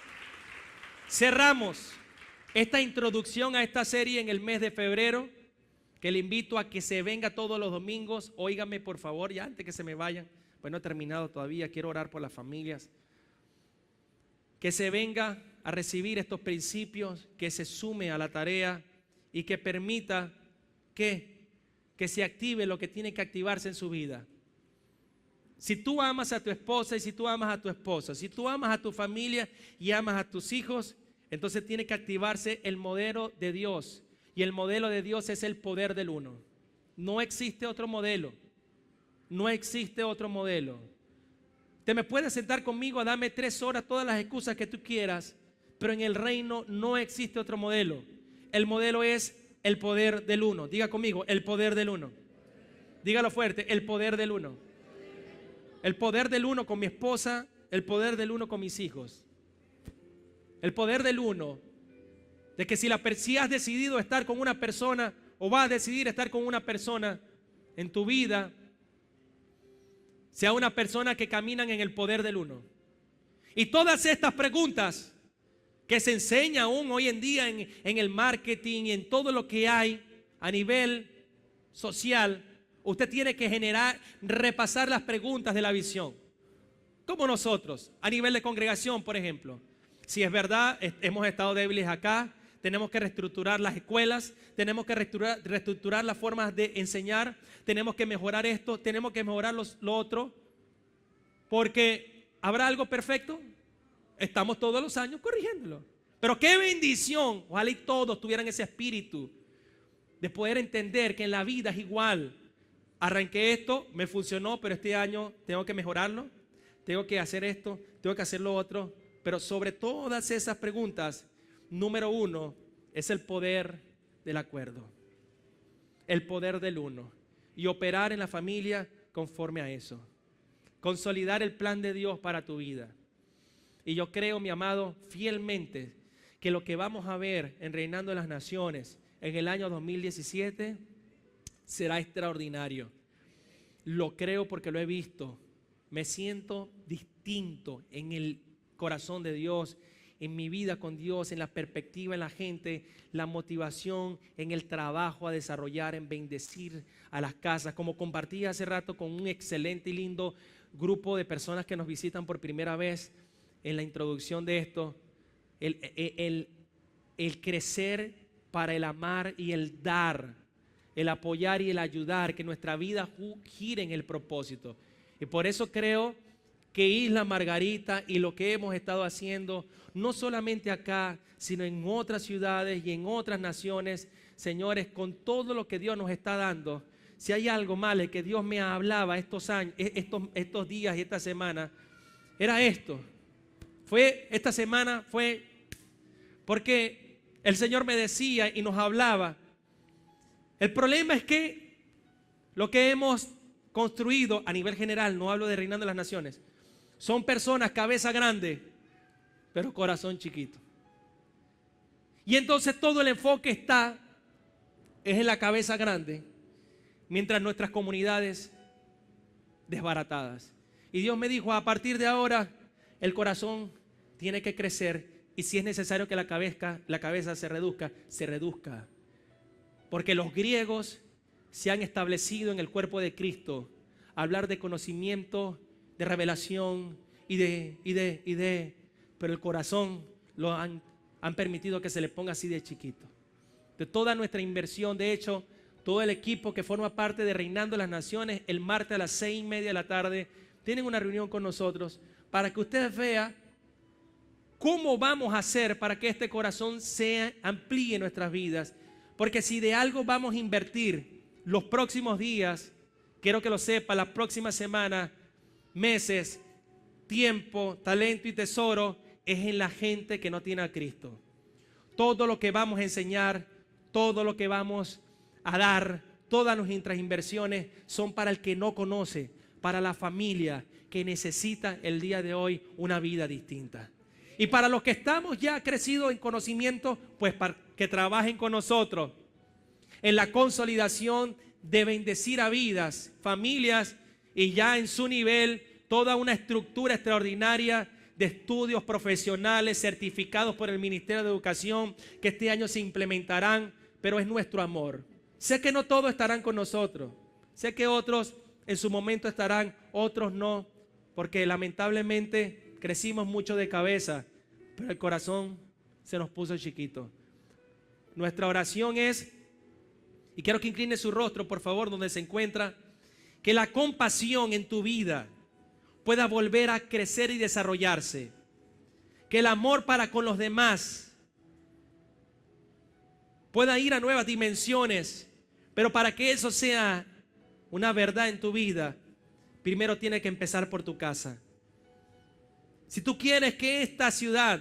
cerramos esta introducción a esta serie en el mes de febrero, que le invito a que se venga todos los domingos. Óigame, por favor, ya antes que se me vayan, pues no he terminado todavía, quiero orar por las familias. Que se venga a recibir estos principios, que se sume a la tarea y que permita que se active lo que tiene que activarse en su vida. Si tú amas a tu esposa y si tú amas a tu esposa, si tú amas a tu familia y amas a tus hijos, entonces tiene que activarse el modelo de Dios. Y el modelo de Dios es el poder del uno. No existe otro modelo. No existe otro modelo. Te me puedes sentar conmigo a darme 3 horas, todas las excusas que tú quieras, pero en el reino no existe otro modelo. El modelo es el poder del uno. Diga conmigo, el poder del uno. Dígalo fuerte, el poder del uno. El poder del uno con mi esposa, el poder del uno con mis hijos. El poder del uno, de que si has decidido estar con una persona o vas a decidir estar con una persona en tu vida, sea una persona que caminan en el poder del uno. Y todas estas preguntas que se enseña aún hoy en día en el marketing y en todo lo que hay a nivel social, usted tiene que repasar las preguntas de la visión. Como nosotros, a nivel de congregación, por ejemplo. Si es verdad, hemos estado débiles acá, tenemos que reestructurar las escuelas, tenemos que reestructurar las formas de enseñar, tenemos que mejorar esto, tenemos que mejorar lo otro, porque ¿habrá algo perfecto? Estamos todos los años corrigiéndolo. Pero qué bendición, ojalá y todos tuvieran ese espíritu de poder entender que en la vida es igual. Arranqué esto, me funcionó, pero este año tengo que mejorarlo, tengo que hacer esto, tengo que hacer lo otro. Pero sobre todas esas preguntas, número uno es el poder del acuerdo, el poder del uno, y operar en la familia conforme a eso, consolidar el plan de Dios para tu vida. Y yo creo, mi amado, fielmente que lo que vamos a ver en Reinando en las Naciones en el año 2017 será extraordinario. Lo creo porque lo he visto. Me siento distinto en el corazón de Dios, en mi vida con Dios, en la perspectiva en la gente, la motivación en el trabajo a desarrollar, en bendecir a las casas. Como compartí hace rato con un excelente y lindo grupo de personas que nos visitan por primera vez en la introducción de esto, el crecer para el amar y el dar, el apoyar y el ayudar, que nuestra vida gire en el propósito. Y por eso creo que Isla Margarita y lo que hemos estado haciendo, no solamente acá, sino en otras ciudades y en otras naciones, señores, con todo lo que Dios nos está dando, si hay algo mal que Dios me hablaba estos días y esta semana, era esto. Esta semana fue porque el Señor me decía y nos hablaba. El problema es que lo que hemos construido a nivel general, no hablo de Reinando las Naciones, son personas cabeza grande, pero corazón chiquito. Y entonces todo el enfoque es en la cabeza grande, mientras nuestras comunidades desbaratadas. Y Dios me dijo, a partir de ahora, el corazón tiene que crecer, y si es necesario que la cabeza se reduzca. Porque los griegos se han establecido en el cuerpo de Cristo, hablar de conocimiento, de revelación pero el corazón lo han permitido que se le ponga así de chiquito. De toda nuestra inversión, de hecho, todo el equipo que forma parte de Reinando las Naciones, el martes a las 6:30 de la tarde, tienen una reunión con nosotros para que ustedes vean cómo vamos a hacer para que este corazón se amplíe en nuestras vidas. Porque si de algo vamos a invertir los próximos días, quiero que lo sepa, las próximas semanas, meses, tiempo, talento y tesoro, es en la gente que no tiene a Cristo. Todo lo que vamos a enseñar, todo lo que vamos a dar, todas nuestras inversiones son para el que no conoce, para la familia que necesita el día de hoy una vida distinta. Y para los que estamos ya crecidos en conocimiento, pues para que trabajen con nosotros en la consolidación de bendecir a vidas, familias, y ya en su nivel toda una estructura extraordinaria de estudios profesionales certificados por el Ministerio de Educación que este año se implementarán, pero es nuestro amor. Sé que no todos estarán con nosotros, sé que otros en su momento estarán, otros no, porque lamentablemente crecimos mucho de cabeza, pero el corazón se nos puso chiquito. Nuestra oración es, y quiero que incline su rostro por favor donde se encuentra, que la compasión en tu vida pueda volver a crecer y desarrollarse, que el amor para con los demás pueda ir a nuevas dimensiones, pero para que eso sea una verdad en tu vida, primero tiene que empezar por tu casa. Si tú quieres que esta ciudad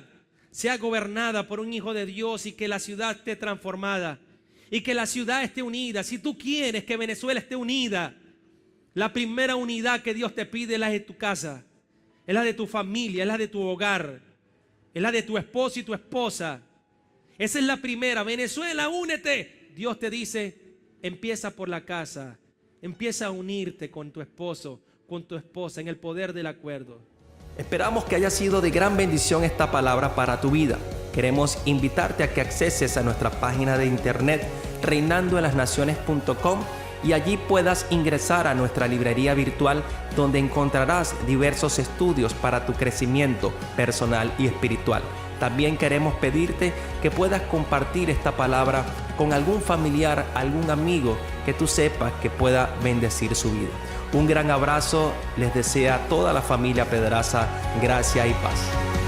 sea gobernada por un hijo de Dios y que la ciudad esté transformada, y que la ciudad esté unida, si tú quieres que Venezuela esté unida, la primera unidad que Dios te pide es la de tu casa, es la de tu familia, es la de tu hogar, es la de tu esposo y tu esposa. Esa es la primera. Venezuela, únete. Dios te dice, empieza por la casa, empieza a unirte con tu esposo, con tu esposa en el poder del acuerdo. Esperamos que haya sido de gran bendición esta palabra para tu vida. Queremos invitarte a que acceses a nuestra página de internet reinandoenlasnaciones.com y allí puedas ingresar a nuestra librería virtual donde encontrarás diversos estudios para tu crecimiento personal y espiritual. También queremos pedirte que puedas compartir esta palabra con algún familiar, algún amigo que tú sepas que pueda bendecir su vida. Un gran abrazo les desea toda la familia Pedraza, gracia y paz.